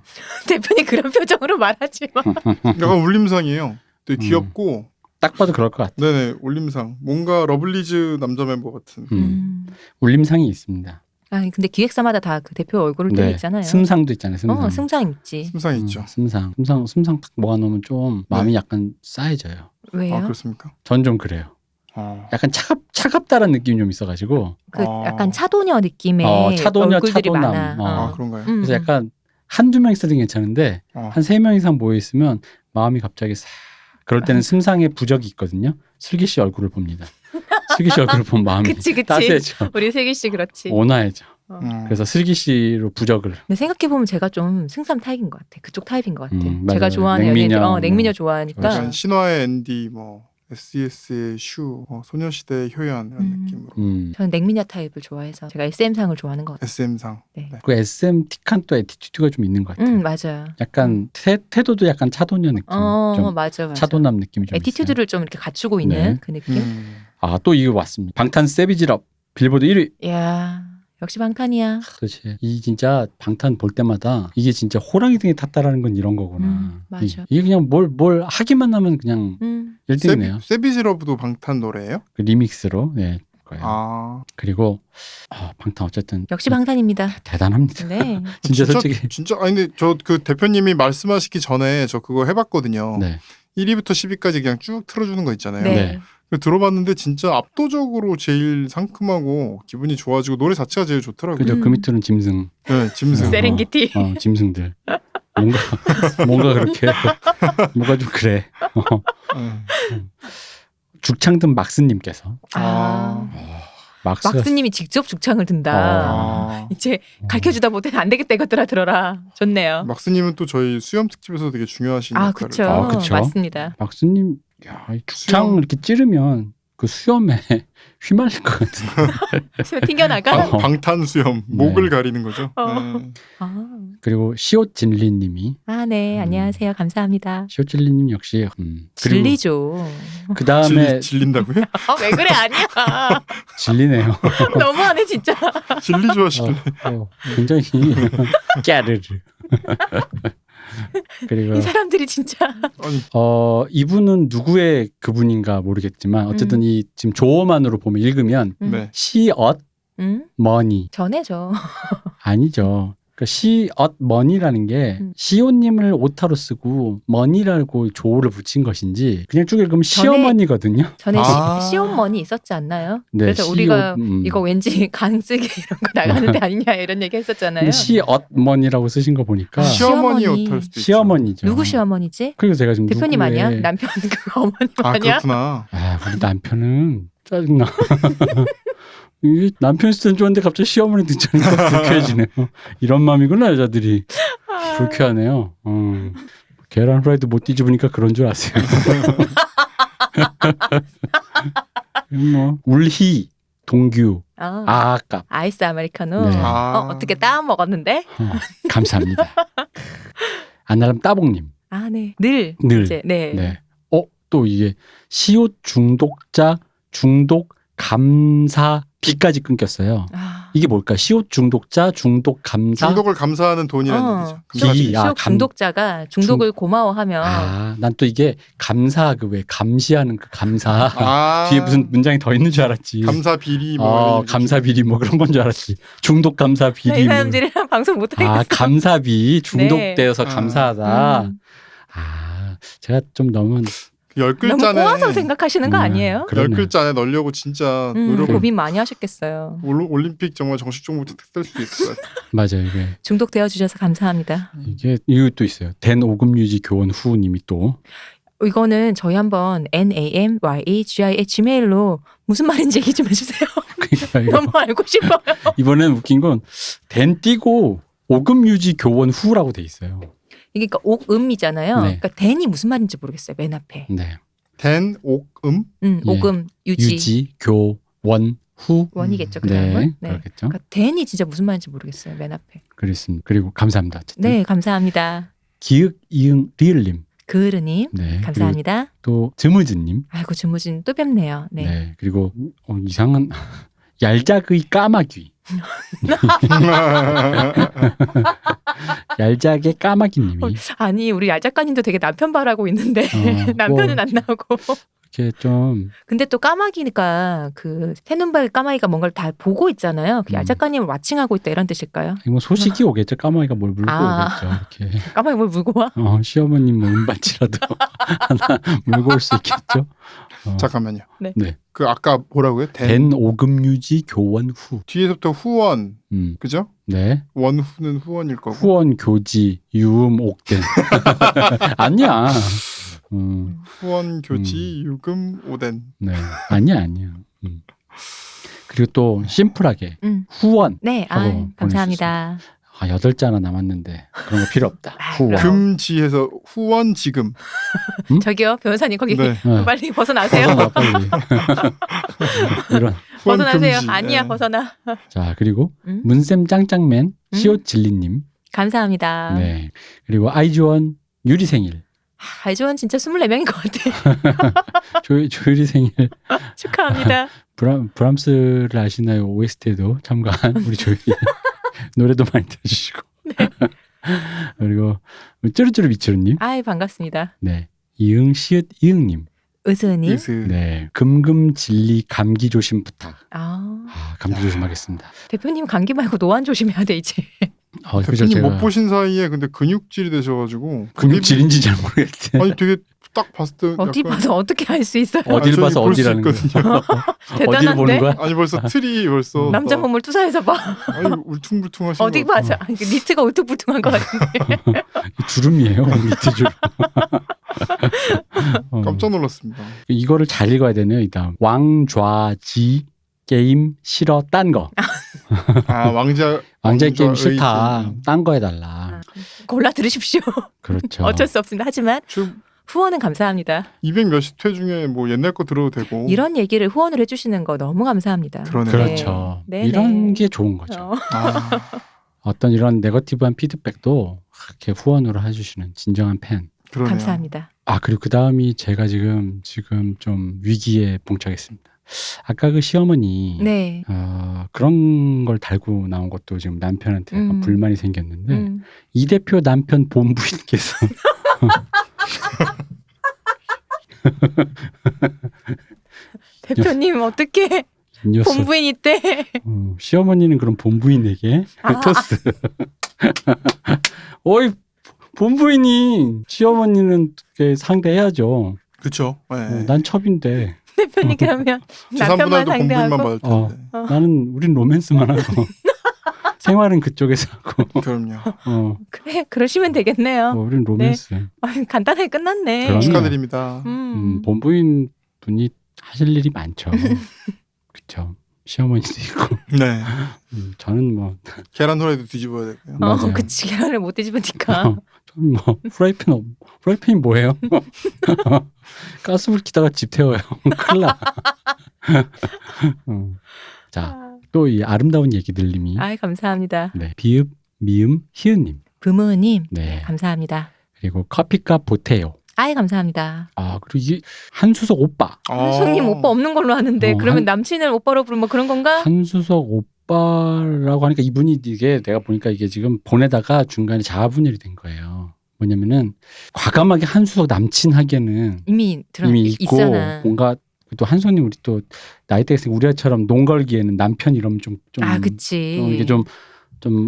대표님 그런 표정으로 말하지 마. 약간 울림상이에요. 되게 귀엽고. 딱 봐도 그럴 것 같아. 네네 울림상. 뭔가 러블리즈 남자 멤버 같은. 울림상이 있습니다. 아 근데 기획사마다 다 그 대표 얼굴을 떼고 있잖아요. 승상도 있잖아요. 승상. 승상 있지. 승상 있죠. 승상 딱 모아놓으면 좀 마음이 약간 싸해져요. 왜요? 아 그렇습니까? 전 좀 그래요. 약간 차갑다라는 느낌이 좀 있어가지고. 그 약간 차도녀 느낌의 차도녀, 얼굴들이 차도남. 많아. 아 그런가요? 그래서 약간 한두 명 있어도 괜찮은데 한 3명 이상 모여 있으면 마음이 갑자기 싹. 그럴 때는 승상의 부적이 있거든요. 슬기 씨 얼굴을 봅니다. 슬기 씨 얼굴을 보면 마음이 그치. 따스해져. 우리 슬기 씨 그렇지. 온화해져. 그래서 슬기 씨로 부적을. 근데 생각해 보면 제가 좀 승삼 타입인 것 같아. 그쪽 타입인 것 같아. 맞아요. 제가 좋아하는 냉미녀, 연예인, 냉미녀 좋아하니까. 약간 신화의 앤디, 뭐 SES의 슈, 소녀시대의 효연 이런 느낌으로. 저는 냉미녀 타입을 좋아해서 제가 SM상을 좋아하는 것 같아요. SM상. 네. 그 SM 틱한 또 애티튜드가 좀 있는 것 같아요. 맞아요. 약간 태도도 약간 차도녀 느낌. 좀 맞아. 차도남 느낌이 좀 애티튜드를 있어요. 좀 이렇게 갖추고 있는 네. 그 느낌. 아, 또 이거 왔습니다. 방탄 세비지럽 빌보드 1위. 이야, 역시 방탄이야. 그렇지. 이 진짜 방탄 볼 때마다 이게 진짜 호랑이 등에 탔다라는 건 이런 거구나. 맞아. 이게 그냥 뭘 하기만 하면 그냥 1등이네요. 세비지러브도 방탄 노래예요? 그 리믹스로 네 거예요. 아 그리고 방탄 어쨌든 역시 방탄입니다. 대단합니다. 네. 진짜 솔직히 진짜 아니 근데 저 그 대표님이 말씀하시기 전에 저 그거 해봤거든요. 네. 1위부터 10위까지 그냥 쭉 틀어주는 거 있잖아요. 네. 들어봤는데 진짜 압도적으로 제일 상큼하고 기분이 좋아지고 노래 자체가 제일 좋더라고요. 그죠. 그 밑으로는 짐승. 네, 짐승. 세렝게티. 짐승들. 뭔가 그렇게 뭔가 좀 그래. 죽창든 막스님께서 막스님이 직접 죽창을 든다. 이제 가르쳐주다 못해 안 되겠다 이것들아 들어라. 좋네요. 막스님은 또 저희 수염 특집에서 되게 중요하신 그쵸. 역할을. 그쵸. 맞습니다. 막스님 이 죽창 이렇게 찌르면 그 수염에 휘말릴 것 같은데. 수염 튕겨나가. 방탄 수염 목을 가리는 거죠. 네. 그리고 시옷진리님이 네. 안녕하세요. 감사합니다. 시옷진리님 역시 진리죠. 그 다음에 질린다고요? 왜 그래 아니야. 진리네요. 너무하네 진짜. 진리 좋아하시길래. 굉장히 깨르르. 그리고 이 사람들이 진짜 아니 이분은 누구의 그분인가 모르겠지만 어쨌든 이 지금 조어만으로 보면 읽으면 네. 시엇 머니 전해죠. 아니죠. 그러니까 시엇 머니라는 게 시오님을 오타로 쓰고 머니라고 조어를 붙인 것인지 그냥 쭉 읽으면 시어머니거든요. 전에 아. 시온머니 있었지 않나요? 네, 그래서 시옷, 우리가 이거 왠지 간쓰기 이런 거 나가는 데 아니냐 이런 얘기 했었잖아요. 근데 시엇 머니라고 쓰신 거 보니까 시어머니 시어머니. 옷할 수도 있죠. 시어머니죠. 누구 시어머니지? 그리고 제가 지금 대표님 누구의- 아니야? 남편 그 어머님 아 아니야? 그렇구나. 아, 우리 남편은 짜증나. 이 남편 스타일은 좋은데 갑자기 시어머니 듣자니까 불쾌해지네요. 이런 마음이구나 여자들이. 불쾌하네요. 계란 후라이드 못 뒤집으니까 그런 줄 아세요. 뭐 울희, 동규, 아깝. 아이스 아메리카노. 네. 어떻게 따 먹었는데? 감사합니다. 안나람 따봉님. 아, 네. 늘. 늘. 이제, 네. 네. 또 이게 시옷 중독자 중독 감사 비까지 끊겼어요. 이게 뭘까? 시옷 중독자 중독 감사. 중독을 감사하는 돈이라는 얘기죠. 비. 감사비. 아, 시옷 중독자가 중독을 고마워하면 난 또 이게 감사 그 왜 감시하는 그 감사 아, 뒤에 무슨 문장이 더 있는 줄 알았지. 감사 비리 뭐 이런 감사 비리 뭐 그런 건 줄 알았지. 중독 감사 비리. 네, 이 뭐. 사람들이랑 방송 못 하겠어. 감사비 중독되어서 네. 감사하다. 제가 좀 너무 열 너무 글자네. 꼬아서 생각하시는 거 아니에요? 열 그러네. 글자 안에 넣으려고 진짜 노력을 고민 많이 하셨겠어요. 올림픽 정말 정식 종목 될 수도 있을 것 같아요. 맞아요. 이게 중독되어 주셔서 감사합니다. 이것도 있어요. 된 오금 유지 교원 후님이 또 이거는 저희 한번 NAMYAGI@gmail로 무슨 말인지 얘기 좀 해주세요. 그러니까 이거 너무 알고 싶어요. 이번엔 웃긴 건 된 띄고 오금 유지 교원 후라고 돼 있어요. 이게 그러니까 옥음이잖아요. 네. 그러니까 den이 무슨 말인지 모르겠어요. 맨 앞에. 네. 된 옥음 예. 오금 유지. 교원 후. 원이겠죠. 그 네, 다음은. 네. 그렇겠죠. 그러니까 den이 진짜 무슨 말인지 모르겠어요. 맨 앞에. 그렇습니다. 그리고 감사합니다. 어쨌든. 네, 감사합니다. 기읍 이응 리을님. 그르님 네. 감사합니다. 또 즈무즈님. 아이고 주무진 또 뵙네요. 네. 네. 그리고 이상한 얄작의 까마귀. 얄작의 까마귀님이 아니 우리 얄 작가님도 되게 남편 바라고 있는데 남편은 안 나오고. 이렇게 좀 근데 또 까마귀니까 그 새눈발 까마귀가 뭔가를 다 보고 있잖아요. 그 얄 작가님을 와칭하고 있다 이런 뜻일까요? 뭐 소식이 오겠죠. 까마귀가 뭘 물고 아. 오겠죠. 이렇게 까마귀 뭘 물고 와? 시어머님 뭐 은반지라도 하나 물고 올 수 있겠죠. 잠깐만요. 네. 네. 그 아까 뭐라고요? 된 오금 유지 교원 후. 뒤에서부터 후원 그죠? 네. 원후는 후원일 거고. 후원 교지 유음 옥된. 아니야. 후원 교지 유금 오덴. 네. 아니야. 그리고 또 심플하게 후원. 네, 하고 감사합니다. 8자나 남았는데 그런 거 필요 없다. 후원. 금지해서 후원 지금. 저기요 변호사님 거기 네. 빨리 벗어나세요. 벗어나 빨리. 이런. 후원 벗어나세요. 금지. 아니야 네. 벗어나. 자 그리고 문쌤 짱짱맨 시옷진리님. 감사합니다. 네. 그리고 아이즈원 유리 생일. 알조원 진짜 24명인 것 같아. 조유리 생일. 축하합니다. 브람스를 아시나요? OST에도 참가한 우리 조유리. 노래도 많이 들어주시고. 네. 그리고 쭈루쭈루 미츠루님. 아이 반갑습니다. 네. 이응 시읒 이응님. 의스님. 예스. 네. 금금진리 감기 조심 부탁. 감기 조심하겠습니다. 대표님 감기 말고 노안 조심해야 돼 이제. 그죠, 대표님 제가 못 보신 사이에 근데 근육질이 되셔가지고 근육질인지 잘 모르겠대. 아니 되게 딱 봤을 때 어디 약간 봐서 어떻게 알 수 있어요? 어딜 저기 봐서 볼수 어디라는 거야? 있거든요. 어디를 보는 거야? 아니 벌써 틀이 벌써 남자 몸을 투사해서 봐. 아니 울퉁불퉁하신 어디 것 같아요. 봐서 아니, 그 니트가 울퉁불퉁한 것 같은데. 주름이에요. 밑에 주름. 깜짝 놀랐습니다. 이거를 잘 읽어야 되네요. 일단 왕좌지 게임 싫어 딴 거. 왕자 게임 싫다. 딴 거 해달라. 골라 들으십시오. 그렇죠. 어쩔 수 없습니다. 하지만 후원은 감사합니다. 200 몇십 회 중에 뭐 옛날 거 들어도 되고 이런 얘기를 후원을 해주시는 거 너무 감사합니다. 그러네요. 그렇죠. 네. 이런 게 좋은 거죠. 어떤 이런 네거티브한 피드백도 이렇게 후원으로 해주시는 진정한 팬. 그러네요. 감사합니다. 그리고 그 다음이 제가 지금 좀 위기에 봉착했습니다. 아까 그 시어머니 네. 그런 걸 달고 나온 것도 지금 남편한테 약간 불만이 생겼는데 이 대표 남편 본부인께서 대표님 어떻게 이 녀석, 본부인 이때 시어머니는 그럼 본부인에게 토스. 어이 본부인이 시어머니는 상대해야죠. 그렇죠. 네. 난 첩인데. 대표님 그러면 남편만 재산분할도 본부인만 상대하고 받을 텐데. 우린 로맨스만 하고 생활은 그쪽에서 하고. 그럼요. 그래 그러시면 되겠네요. 우린 로맨스. 간단하게 끝났네. 그럼요. 축하드립니다. 본부인 분이 하실 일이 많죠. 그렇죠. 시어머니도 있고. 네. 저는 뭐 계란 후라이도 뒤집어야 되고요. 맞아요. 그치 계란을 못 뒤집으니까. 저는 뭐 프라이팬이 뭐예요? 가스불 켜다가 집 태워요. 큰일 나. 자, 또 이 아름다운 얘기들님이. 아이 감사합니다. 네, 비읍 미음 희은님. 부모님 네. 감사합니다. 그리고 커피값 보태요. 아이 감사합니다. 그리고 이게 한수석 오빠. 형님 오빠 없는 걸로 아는데 그러면 남친을 오빠로 부르면 뭐 그런 건가? 한수석 오빠라고 하니까 이분이 이게 내가 보니까 이게 지금 보내다가 중간에 자아분열이 된 거예요. 뭐냐면은 과감하게 한수석 남친 하기에는 이미 있고 있잖아. 뭔가 또 한수석님 우리 또 나이대가 있으니까 우리처럼 농 걸기에는 남편 이러면 좀 그치. 이게 좀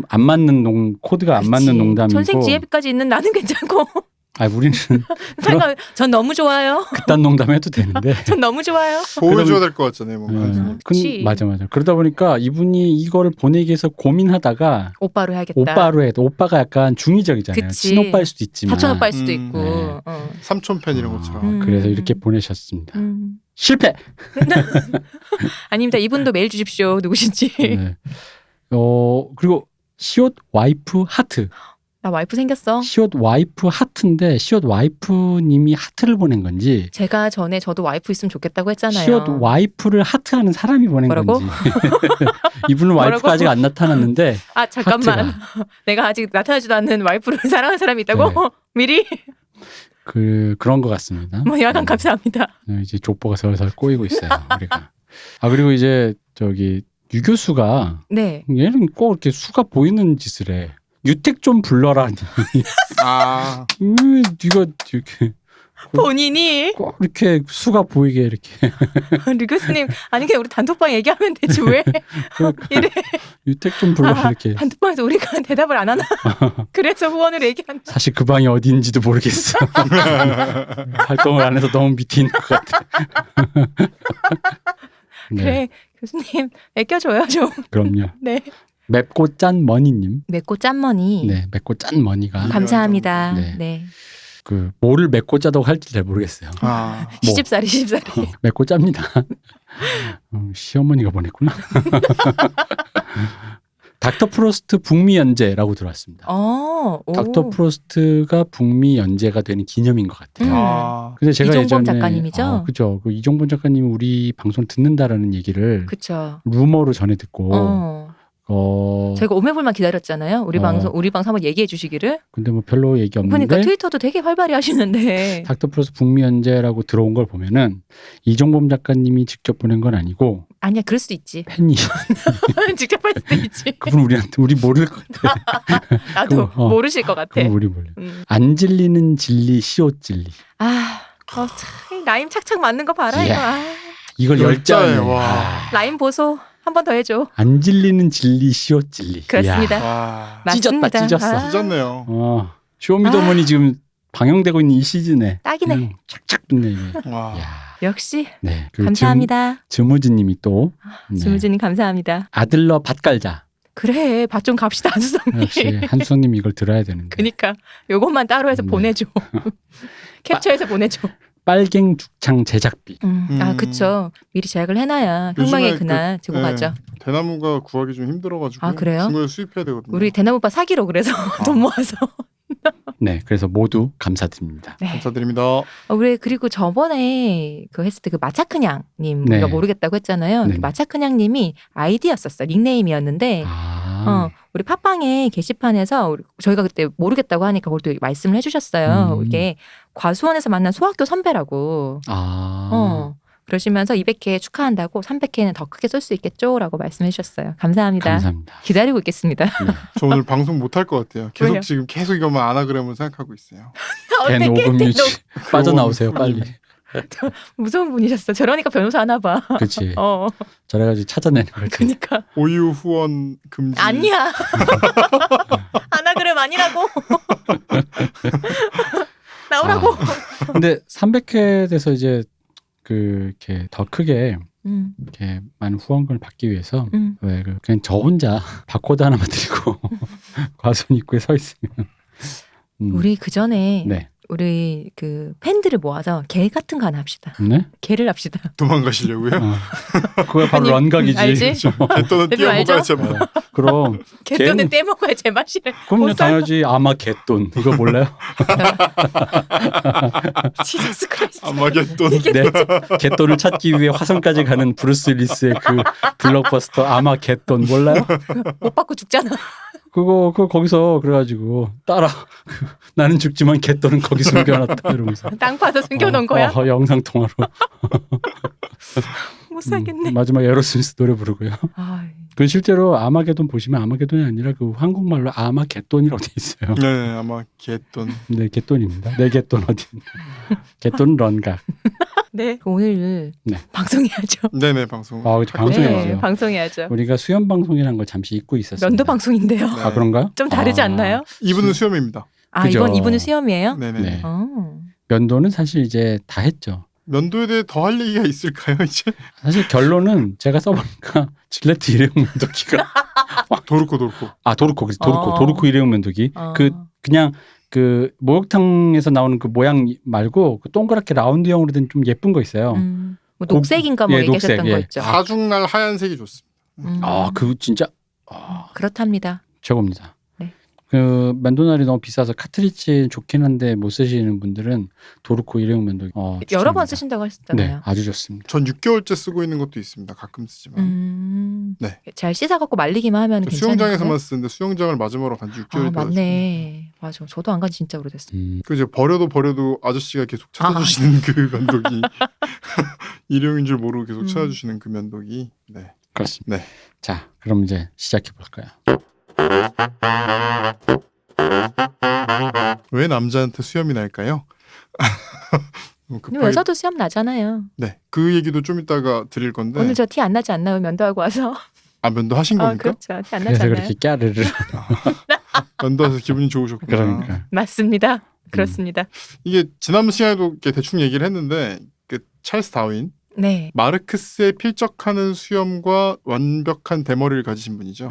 안 맞는 코드가 안 맞는 농담이고. 천생지혜까지 있는 나는 괜찮고. 우리는 전 너무 좋아요. 그딴 농담 해도 되는데. 전 너무 좋아요. 보여줘야 될 것 같잖아요. 뭔가. 맞아. 그러다 보니까 이분이 이거를 보내기 위해서 고민하다가 오빠로 해야겠다. 오빠로 해도 오빠가 약간 중의적이잖아요. 그치. 친오빠일 수도 있지만. 사촌 오빠일 수도 있고. 네. 삼촌 팬 이런 것처럼. 그래서 이렇게 보내셨습니다. 실패. 아닙니다. 이분도 메일 주십시오. 누구신지. 네. 그리고 시옷 와이프 하트. 나 와이프 생겼어. 시옷 와이프 하트인데 시옷 와이프님이 하트를 보낸 건지 제가 전에 저도 와이프 있으면 좋겠다고 했잖아요. 시옷 와이프를 하트하는 사람이 보낸 뭐라고? 건지. 이분은 와이프가 아직 안 나타났는데. 잠깐만. 내가 아직 나타나지도 않는 와이프를 사랑하는 사람이 있다고? 네. 미리? 그런 것 같습니다. 야간 감사합니다. 이제 족보가 설설 꼬이고 있어요. 우리가. 그리고 이제 유 교수가 네. 얘는 꼭 이렇게 수가 보이는 짓을 해. 유택 좀 불러라. 네가 이렇게 본인이 꼭 이렇게 수가 보이게 이렇게. 류 교수님 아니 그냥 우리 단톡방 얘기하면 되지 왜 이래. 유택 좀 불러라 이렇게. 단톡방에서 우리가 대답을 안 하나? 그래서 후원을 얘기한다. 사실 그 방이 어디인지도 모르겠어. 활동을 안 해서 너무 밑에 있는 것 같아. 네. 그래 교수님 애껴줘요 좀. 그럼요. 네. 맵고 짠 머니님. 맵고 짠머니. 네, 맵고 짠 머니가. 감사합니다. 네. 네. 뭐를 맵고 짜다고 할지 잘 모르겠어요. 시집살이. 맵고 짭니다. 시어머니가 보냈구나. 닥터 프로스트 북미 연재라고 들어왔습니다. 닥터 프로스트가 북미 연재가 되는 기념인 것 같아요. 그래서 제가 이종범 예전에 작가님이죠? 그죠. 이종범 작가님이 우리 방송 듣는다라는 얘기를 그쵸. 루머로 전해 듣고. 저희가 오매불만 기다렸잖아요. 우리 방송 한번 얘기해 주시기를. 근데 뭐 별로 얘기 없는데. 그러니까 트위터도 되게 활발히 하시는데. 닥터 플러스 북미 연재라고 들어온 걸 보면은 이종범 작가님이 직접 보낸 건 아니고. 아니야, 그럴 수도 있지. 팬이 직접 할 수도 있지. 그분 우리 모를 것 같아. 나도 모르실 것 같아. 그럼 우리 몰래. 안 질리는 진리 시옷 진리. 참 라임 착착 맞는 거 봐라 이거. 이걸 열자에 라임 보소. 한 번 더 해줘. 안 질리는 진리 시옷 진리. 그렇습니다. 맞습니다. 찢었어. 찢었네요. 쇼미더머니 지금 방영되고 있는 이 시즌에 딱이네. 착착 붙네. 역시. 네. 감사합니다. 즈무즈님이 또. 즈무즈님 감사합니다. 아들러 밭 깔자. 그래, 밭 좀 갑시다 한수성님. 역시 한수성님 이걸 들어야 되는데. 그러니까 요것만 따로 해서 보내줘. 캡처해서 보내줘. 빨갱 죽창 제작비. 그쵸. 미리 제약을 해놔야 흥망의 그날 들고 가죠. 대나무가 구하기 좀 힘들어가지고. 그래요? 중국에서 수입해야 되거든요. 우리 대나무빠 사기로 그래서 돈 모아서. 네, 그래서 모두 감사드립니다. 네. 감사드립니다. 우리 그리고 저번에 했을 때 마차크냥님 우리가 모르겠다고 했잖아요. 마차크냥님이 아이디였었어. 닉네임이었는데 우리 팟빵의 게시판에서 저희가 그때 모르겠다고 하니까 그걸 또 말씀을 해주셨어요. 이게 과수원에서 만난 소학교 선배라고. 그러시면서 200회 축하한다고 300회는 더 크게 쏠 수 있겠죠라고 말씀해 주셨어요. 감사합니다. 감사합니다. 기다리고 있겠습니다. 네. 저 오늘 방송 못 할 것 같아요. 계속 왜요? 지금 계속 이것만 아나그램을 생각하고 있어요. 된 어떻게 오금 유지 빠져나오세요 오금 빨리. 무서운 분이셨어. 저러니까 변호사 하나 봐. 그렇지. 어, 저래가지고 찾아내는 거지. 그러니까 오유 후원 금지. 아니야. 아나그램 아니라고. 나오라고. 근데 300회 돼서 이제 이렇게 더 크게 음, 이렇게 많은 후원금을 받기 위해서 음. 그냥 저 혼자 바코드 하나만 드리고 과순 입구에 서 있으면 우리 그 전에 네. 우리 그 팬들을 모아서 개 같은 거 하나 합시다. 네? 개를 합시다. 도망가시려고요? 그거 바로 아니, 런각이지. 알지? 개또는 대표 알죠? 뛰어먹어야지. 뭐. 그럼 개돈은 떼먹어야 제맛이래. 그럼요 못 살아. 당연하지 아마 개돈 이거 몰라요? 지저스 크라이스트. 아마겟돈. 네. 개돈을 찾기 위해 화성까지 가는 브루스 윌리스의 그 블록버스터 아마 개돈 몰라요? 못 받고 죽잖아. 그거 거기서 그래가지고 따라 나는 죽지만 개돈은 거기 숨겨놨다 이러면서 땅 파서 숨겨놓은 거야? 영상 통화로 못 살겠네. 마지막 에어로스미스 노래 부르고요. 아, 그 실제로 아마게돈 보시면 아마게돈이 아니라 그 한국말로 아마겟돈이라고 돼 있어요. 네, 아마 개돈. 네, 겟돈입니다. 네, 겟돈 어디? 겟돈 런각. 네. 오늘 네. 방송해야죠. 네네 방송. 아, 그렇죠. 방송해야죠. 네, 방송해야죠. 우리가 수연 방송이라는 걸 잠시 잊고 있었어요. 면도 방송인데요. 네. 아 그런가요? 좀 다르지 아, 않나요? 이분은 수염입니다. 아, 그죠. 이번 이분은 수염이에요? 네네. 네. 어. 면도는 사실 이제 다 했죠. 면도에 대해 더 할 얘기가 있을까요 이제? 사실 결론은 제가 써보니까 질레트 일회용 면도기가 도르코. 도르코 일회용 면도기 어. 그냥 그 목욕탕에서 나오는 그 모양 말고 그 동그랗게 라운드형으로 된 좀 예쁜 거 있어요. 뭐 녹색인가 뭐 예, 얘기하셨던 녹색, 거 예. 있죠. 사중날 하얀색이 좋습니다. 아, 그 진짜 그렇답니다. 최고입니다. 네. 그 면도날이 너무 비싸서 카트리지 좋긴 한데 못 쓰시는 분들은 도르코 일회용 면도기 여러 번 추천합니다. 쓰신다고 네, 하셨잖아요. 아주 좋습니다. 전 6개월째 쓰고 있는 것도 있습니다. 가끔 쓰지만. 네. 잘 씻어갖고 말리기만 하면 저 괜찮은데. 수영장에서만 쓰는데 수영장을 마지막으로 간 지 6개월이 아, 돼가지고. 맞네. 맞아. 저도 안 간 지 진짜 오래됐어. 그 이제 버려도 아저씨가 계속 찾아주시는 그 면도기. 일용인 줄 모르고 계속 찾아주시는 그 면도기. 네. 그렇습니다. 네. 자, 그럼 이제 시작해 볼까요? 왜 남자한테 수염이 날까요? 근데 급하게- 여자도 수염 나잖아요. 네. 그 얘기도 좀 이따가 드릴 건데. 오늘 저 티 안 나지 않나요? 면도하고 와서. 아 면도 하신 겁니까? 그렇죠. 티 안 나지 그래서 않나요? 그렇게 까르르 면도해서 기분이 좋으셨구나. 그러니까 맞습니다. 그렇습니다. 이게 지난 시간에도 이렇게 대충 얘기를 했는데 그 찰스 다윈 네. 마르크스에 필적하는 수염과 완벽한 대머리를 가지신 분이죠.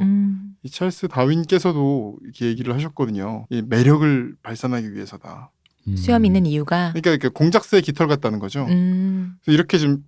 이 찰스 다윈께서도 이렇게 얘기를 하셨거든요. 이 매력을 발산하기 위해서다. 수염 있는 이유가. 그러니까 공작새의 깃털 같다는 거죠. 그래서 이렇게 지금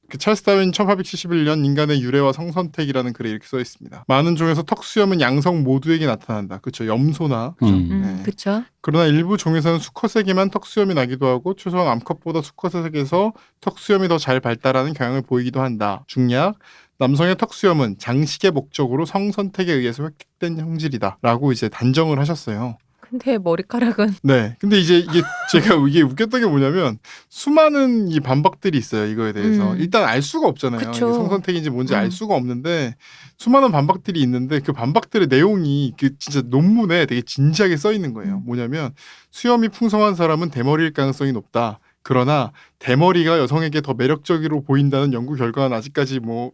그 찰스 다윈 1871년 인간의 유래와 성선택이라는 글에 이렇게 써 있습니다. 많은 종에서 턱수염은 양성 모두에게 나타난다. 그렇죠. 염소나. 그죠? 네. 그렇죠. 그러나 일부 종에서는 수컷에게만 턱수염이 나기도 하고 초성 암컷보다 수컷에게서 턱수염이 더 잘 발달하는 경향을 보이기도 한다. 중약 남성의 턱수염은 장식의 목적으로 성선택에 의해서 획득된 형질이다. 라고 이제 단정을 하셨어요. 근데 머리카락은 네. 근데 이제 제가 이게 웃겼던 게 뭐냐면 수많은 이 반박들이 있어요. 이거에 대해서. 일단 알 수가 없잖아요. 이게 그쵸. 성선택인지 뭔지 알 수가 없는데 수많은 반박들이 있는데 그 반박들의 내용이 그 진짜 논문에 되게 진지하게 써 있는 거예요. 뭐냐면 수염이 풍성한 사람은 대머리일 가능성이 높다. 그러나 대머리가 여성에게 더 매력적으로 보인다는 연구 결과는 아직까지 뭐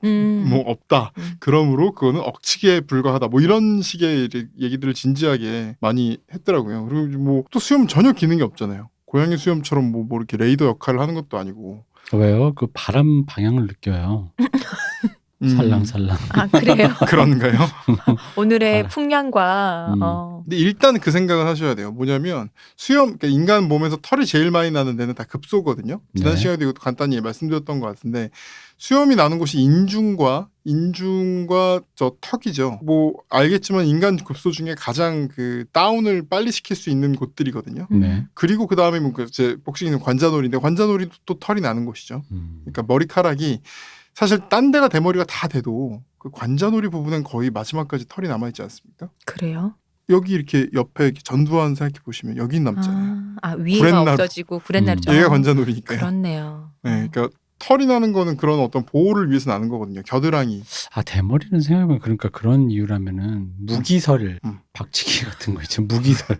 없다. 그러므로 그거는 억측에 불과하다. 뭐 이런 식의 얘기들을 진지하게 많이 했더라고요. 그리고 뭐 또 수염 전혀 기능이 없잖아요. 고양이 수염처럼 뭐 이렇게 레이더 역할을 하는 것도 아니고. 왜요? 그 바람 방향을 느껴요. 살랑살랑. 아, 그래요? 그런가요? 오늘의 풍량과 근데 일단 그 생각은 하셔야 돼요. 뭐냐면 수염, 그러니까 인간 몸에서 털이 제일 많이 나는 데는 다 급소거든요. 지난 네. 시간에도 이것도 간단히 말씀드렸던 것 같은데 수염이 나는 곳이 인중과 저 턱이죠. 뭐 알겠지만 인간 급소 중에 가장 그 다운을 빨리 시킬 수 있는 곳들이거든요. 네. 그리고 그 다음에 뭐 이제 복싱은 관자놀이인데 관자놀이도 또 털이 나는 곳이죠. 그러니까 머리카락이 사실 딴 데가 대머리가 다 돼도 그 관자놀이 부분은 거의 마지막까지 털이 남아있지 않습니까? 그래요? 여기 이렇게 옆에 이렇게 전두환 생각해 보시면 여기 남잖아요. 위에가 구렛나루. 없어지고 구렛나루죠. 얘가 관자놀이니까요. 그렇네요. 네, 그러니까 털이 나는 거는 그런 어떤 보호를 위해서 나는 거거든요. 겨드랑이. 아 대머리는 생각해보면 그러니까 그런 이유라면은 무기설 음. 박치기 같은 거 있죠. 무기설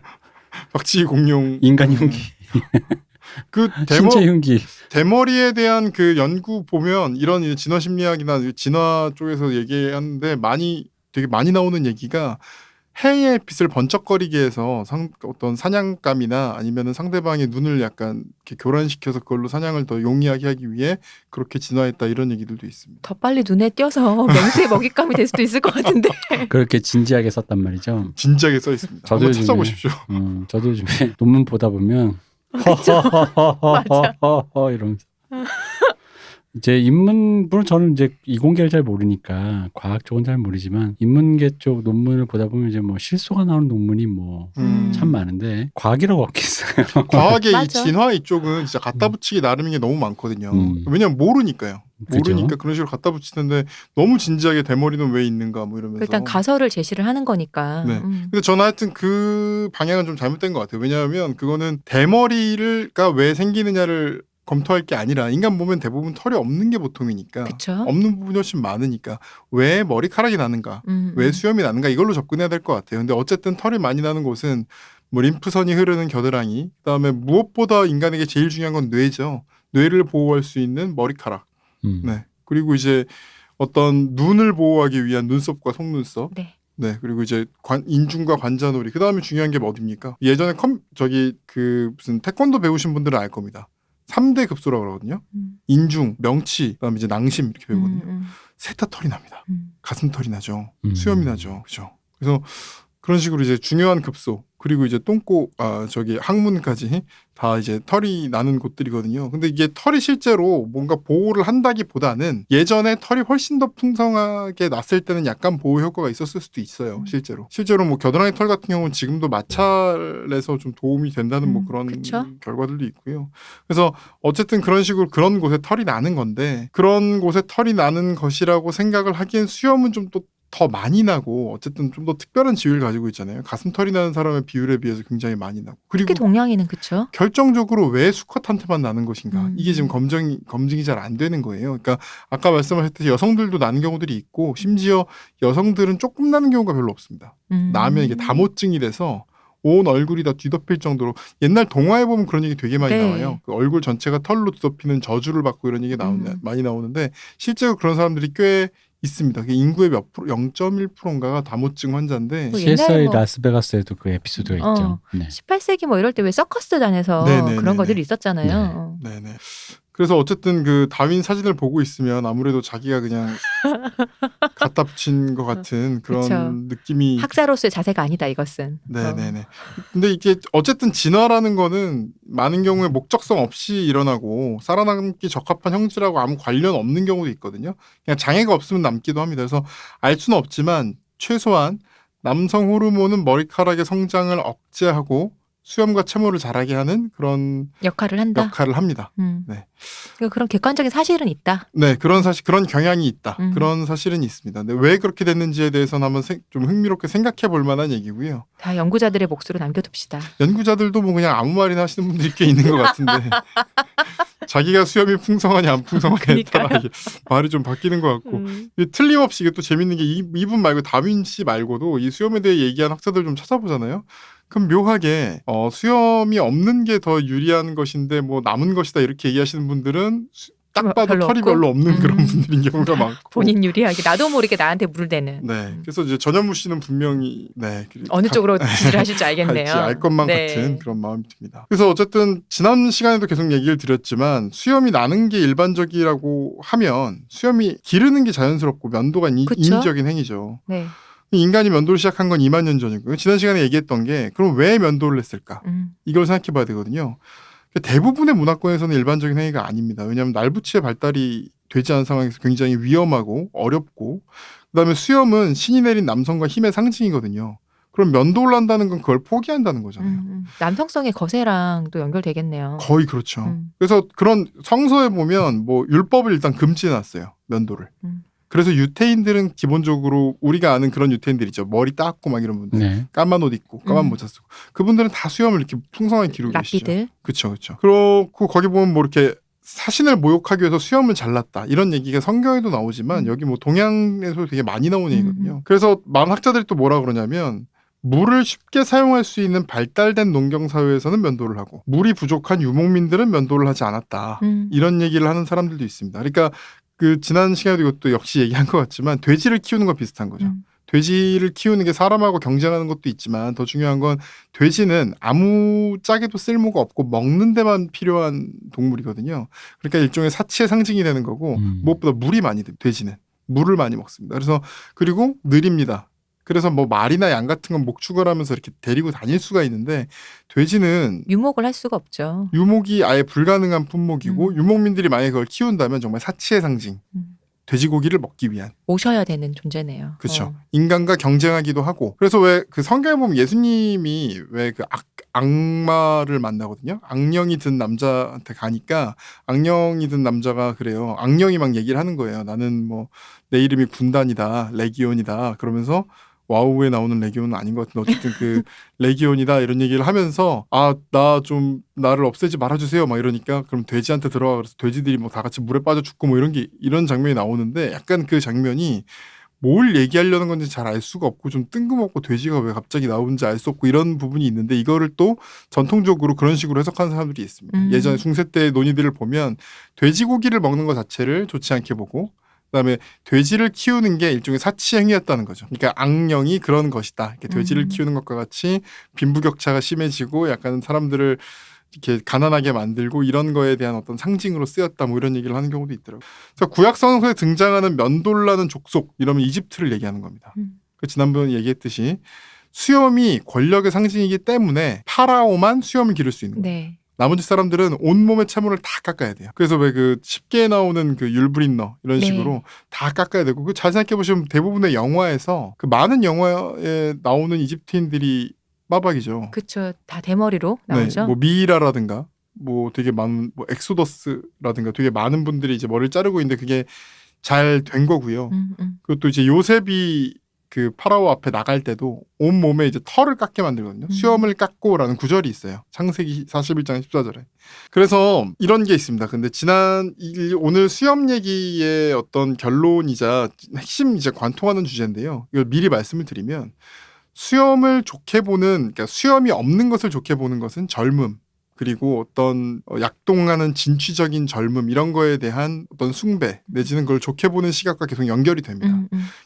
박치기 공룡. 인간 흉기 그 신체 흉기 대머리에 대한 그 연구 보면 이런 이제 진화 심리학이나 진화 쪽에서 얘기하는데 되게 많이 나오는 얘기가 해의 빛을 번쩍거리게 해서 어떤 사냥감이나 아니면은 상대방의 눈을 약간 이렇게 교란시켜서 그걸로 사냥을 더 용이하게 하기 위해 그렇게 진화했다 이런 얘기들도 있습니다. 더 빨리 눈에 띄어서 명수의 먹잇감이 될 수도 있을 것 같은데. 그렇게 진지하게 썼단 말이죠. 진지하게 써 있습니다. 저도 한번 요즘에- 찾아보십시오. 저도 요즘에 논문 보다 보면 허허허허허 이러면서 이제 인문부는 저는 이제 이공계를 잘 모르니까 과학 쪽은 잘 모르지만 인문계 쪽 논문을 보다 보면 이제 뭐 실소가 나오는 논문이 뭐 참 많은데 과학이라고 없겠어요. 과학의 이 맞아. 진화 이쪽은 진짜 갖다 붙이기 나름인 게 너무 많거든요. 왜냐면 모르니까요. 그죠? 모르니까 그런 식으로 갖다 붙이는데 너무 진지하게 대머리는 왜 있는가 뭐 이러면서. 일단 가설을 제시를 하는 거니까. 네. 근데 저는 하여튼 그 방향은 좀 잘못된 것 같아요. 왜냐하면 그거는 대머리가 왜 생기느냐를 검토할 게 아니라 인간 보면 대부분 털이 없는 게 보통이니까 그쵸. 없는 부분이 훨씬 많으니까 왜 머리카락이 나는가 왜 수염이 나는가 이걸로 접근해야 될 것 같아요. 근데 어쨌든 털이 많이 나는 곳은 뭐 림프선이 흐르는 겨드랑이 그다음에 무엇보다 인간에게 제일 중요한 건 뇌죠. 뇌를 보호할 수 있는 머리카락. 네. 그리고 이제 어떤 눈을 보호하기 위한 눈썹과 속눈썹. 네. 네. 그리고 이제 인중과 관자놀이. 그다음에 중요한 게 어딥니까? 예전에 무슨 태권도 배우신 분들은 알 겁니다. 3대 급소라고 그러거든요. 인중, 명치, 그다음에 이제 낭심 이렇게 배우거든요. 셋 다 털이 납니다. 가슴털이 나죠. 수염이 나죠. 그죠? 그래서 그런 식으로 이제 중요한 급소 그리고 이제 항문까지 다 이제 털이 나는 곳들이거든요. 근데 이게 털이 실제로 뭔가 보호를 한다기보다는 예전에 털이 훨씬 더 풍성하게 났을 때는 약간 보호 효과가 있었을 수도 있어요. 실제로 뭐 겨드랑이 털 같은 경우는 지금도 마찰에서 좀 도움이 된다는 뭐 그런 그쵸? 결과들도 있고요. 그래서 어쨌든 그런 식으로 그런 곳에 털이 나는 건데 그런 곳에 털이 나는 것이라고 생각을 하기엔 수염은 좀 또 더 많이 나고 어쨌든 좀 더 특별한 지위를 가지고 있잖아요. 가슴털이 나는 사람의 비율에 비해서 굉장히 많이 나고 그리고 특히 동양인은 그쵸. 결정적으로 왜 수컷한테만 나는 것인가 이게 지금 검증이 잘 안 되는 거예요. 그러니까 아까 말씀하셨듯이 여성들도 나는 경우들이 있고 심지어 여성들은 조금 나는 경우가 별로 없습니다. 나면 이게 다모증이 돼서 온 얼굴이 다 뒤덮일 정도로 옛날 동화에 보면 그런 얘기 되게 많이 네. 나와요. 그 얼굴 전체가 털로 뒤덮이는 저주를 받고 이런 얘기 많이 나오는데 실제로 그런 사람들이 꽤 있습니다. 인구의 몇 프로, 0.1%인가가 다모증 환자인데 뭐 옛날에 CSI 뭐- 라스베가스에도 그 에피소드가 있죠. 네. 18세기 뭐 이럴 때 왜 서커스단에서 네네네네. 그런 것들이 있었잖아요. 네네. 그래서 어쨌든 그 다윈 사진을 보고 있으면 아무래도 자기가 그냥 갖다 붙인 것 같은 그런 그쵸. 느낌이. 학자로서의 자세가 아니다 이것은. 네네네. 근데 이게 어쨌든 진화라는 거는 많은 경우에 목적성 없이 일어나고 살아남기 적합한 형질하고 아무 관련 없는 경우도 있거든요. 그냥 장애가 없으면 남기도 합니다. 그래서 알 수는 없지만 최소한 남성 호르몬은 머리카락의 성장을 억제하고 수염과 채모를 자라게 하는 그런 역할을 한다. 역할을 합니다. 네. 그런 객관적인 사실은 있다. 네, 그런 경향이 있다. 음. 그런 사실은 있습니다. 근데 왜 그렇게 됐는지에 대해서는 한번 좀 흥미롭게 생각해 볼 만한 얘기고요. 다 연구자들의 몫으로 남겨둡시다. 연구자들도 뭐 그냥 아무 말이나 하시는 분들이 꽤 있는 것 같은데 자기가 수염이 풍성하냐 안 풍성하냐에 따라 이게 말이 좀 바뀌는 것 같고 이게 틀림없이 이게 또 재밌는 게 이분 말고 다윈 씨 말고도 이 수염에 대해 얘기한 학자들 좀 찾아보잖아요. 그럼 묘하게 수염이 없는 게 더 유리한 것인데 뭐 남은 것이다 이렇게 얘기하시는 분들은 딱 봐도 별로 털이 없고? 별로 없는 그런 분들인 경우가 많고. 본인 유리하게 나도 모르게 나한테 물을 대는. 네, 그래서 이제 전현무 씨는 분명히 어느 쪽으로 지지를 하실지 알겠네요. 알 것만 같은 그런 마음이 듭니다. 그래서 어쨌든 지난 시간에도 계속 얘기를 드렸지만 수염이 나는 게 일반적이라고 하면 수염이 기르는 게 자연스럽고 면도가 그쵸? 인위적인 행위죠. 네. 인간이 면도를 시작한 건 2만 년 전이고요. 지난 시간에 얘기했던 게 그럼 왜 면도를 했을까? 이걸 생각해 봐야 되거든요. 대부분의 문화권에서는 일반적인 행위가 아닙니다. 왜냐하면 날부치의 발달이 되지 않은 상황에서 굉장히 위험하고 어렵고 그다음에 수염은 신이 내린 남성과 힘의 상징이거든요. 그럼 면도를 한다는 건 그걸 포기한다는 거잖아요. 남성성의 거세랑 또 연결되겠네요. 거의 그렇죠. 그래서 그런 성서에 보면 뭐 율법을 일단 금지해놨어요. 면도를. 그래서 유태인들은 기본적으로 우리가 아는 그런 유태인들 있죠. 머리 닦고 막 이런 분들. 네. 까만 옷 입고 까만 모자 쓰고. 그분들은 다 수염을 이렇게 풍성하게 기르고 계시죠. 랍비들. 그렇죠. 그렇죠. 그렇고 거기 보면 뭐 이렇게 사신을 모욕하기 위해서 수염을 잘랐다 이런 얘기가 성경에도 나오지만 여기 뭐 동양에서 되게 많이 나오는 얘기거든요. 그래서 많은 학자들이 또 뭐라 그러냐면 물을 쉽게 사용할 수 있는 발달된 농경 사회에서는 면도를 하고 물이 부족한 유목민들은 면도를 하지 않았다. 이런 얘기를 하는 사람들도 있습니다. 그러니까 그 지난 시간에도 이것도 역시 얘기한 것 같지만 돼지를 키우는 거 비슷한 거죠. 돼지를 키우는 게 사람하고 경쟁하는 것도 있지만 더 중요한 건 돼지는 아무 짝에도 쓸모가 없고 먹는 데만 필요한 동물이거든요. 그러니까 일종의 사치의 상징이 되는 거고 무엇보다 물이 많이 돼요. 돼지는 물을 많이 먹습니다. 그래서 그리고 느립니다. 그래서 뭐 말이나 양 같은 건 목축을 하면서 이렇게 데리고 다닐 수가 있는데 돼지는 유목을 할 수가 없죠. 유목이 아예 불가능한 품목이고 유목민들이 만약에 그걸 키운다면 정말 사치의 상징. 돼지고기를 먹기 위한 모셔야 되는 존재네요. 그렇죠. 인간과 경쟁하기도 하고 그래서 왜 그 성경에 보면 예수님이 왜 그 악마를 만나거든요. 악령이 든 남자한테 가니까 악령이 든 남자가 그래요. 악령이 막 얘기를 하는 거예요. 나는 뭐 내 이름이 군단이다, 레기온이다. 그러면서 와우에 나오는 레기온은 아닌 것 같은데 어쨌든 그 레기온이다 이런 얘기를 하면서 나 좀 나를 없애지 말아주세요 막 이러니까 그럼 돼지한테 들어가 그래서 돼지들이 뭐 다 같이 물에 빠져 죽고 뭐 이런 장면이 나오는데 약간 그 장면이 뭘 얘기하려는 건지 잘 알 수가 없고 좀 뜬금없고 돼지가 왜 갑자기 나오는지 알 수 없고 이런 부분이 있는데 이거를 또 전통적으로 그런 식으로 해석하는 사람들이 있습니다. 예전 숭세 때의 논의들을 보면 돼지고기를 먹는 것 자체를 좋지 않게 보고 그다음에 돼지를 키우는 게 일종의 사치 행위였다는 거죠. 그러니까 악령이 그런 것이다. 이렇게 돼지를 키우는 것과 같이 빈부격차가 심해지고 약간 사람들을 이렇게 가난하게 만들고 이런 거에 대한 어떤 상징으로 쓰였다. 뭐 이런 얘기를 하는 경우도 있더라고요. 그래서 구약 성서에 등장하는 면돌라는 족속 이러면 이집트를 얘기하는 겁니다. 그 지난번에 얘기했듯이 수염이 권력의 상징이기 때문에 파라오만 수염을 기를 수 있는 거예요. 네. 나머지 사람들은 온몸의 채모를 다 깎아야 돼요. 그래서 왜 그 쉽게 나오는 그 율브린너 이런 네. 식으로 다 깎아야 되고 그 잘 생각해 보시면 대부분의 영화에서 그 많은 영화에 나오는 이집트인들이 빠박이죠. 그렇죠. 다 대머리로 나오죠. 네, 뭐 미이라라든가 뭐 되게 많은 뭐 엑소더스라든가 되게 많은 분들이 이제 머리를 자르고 있는데 그게 잘 된 거고요. 그것도 이제 요셉이 그 파라오 앞에 나갈 때도 온 몸에 이제 털을 깎게 만들거든요. 수염을 깎고라는 구절이 있어요. 창세기 41장 14절에. 그래서 이런 게 있습니다. 근데 오늘 수염 얘기의 어떤 결론이자 핵심 이제 관통하는 주제인데요. 이걸 미리 말씀을 드리면 수염을 좋게 보는, 그러니까 수염이 없는 것을 좋게 보는 것은 젊음, 그리고 어떤 약동하는 진취적인 젊음 이런 거에 대한 어떤 숭배 내지는 그걸 좋게 보는 시각과 계속 연결이 됩니다.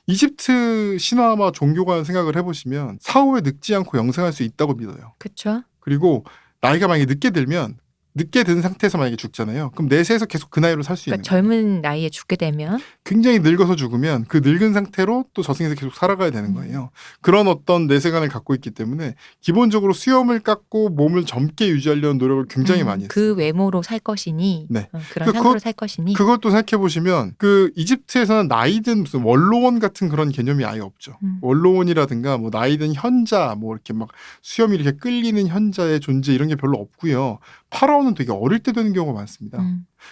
이집트 신화와 종교관 생각을 해보시면 사후에 늙지 않고 영생할 수 있다고 믿어요. 그렇죠. 그리고 나이가 만약에 늦게 들면 늦게 든 상태에서 만약에 죽잖아요. 그럼 내세에서 계속 그 나이로 살 수 있는 그러니까 거예요. 젊은 나이에 죽게 되면 굉장히 늙어서 죽으면 그 늙은 상태로 또 저승에서 계속 살아가야 되는 거예요. 그런 어떤 내세관을 갖고 있기 때문에 기본적으로 수염을 깎고 몸을 젊게 유지하려는 노력을 굉장히 많이 했어요. 그 외모로 살 것이니 네. 그런 상태로 살 것이니 그것도 생각해 보시면 그 이집트에서는 나이든 무슨 원로원 같은 그런 개념이 아예 없죠. 원로원이라든가 뭐 나이든 현자 뭐 이렇게 막 수염이 이렇게 끌리는 현자의 존재 이런 게 별로 없고요. 파라오는 되게 어릴 때 되는 경우가 많습니다.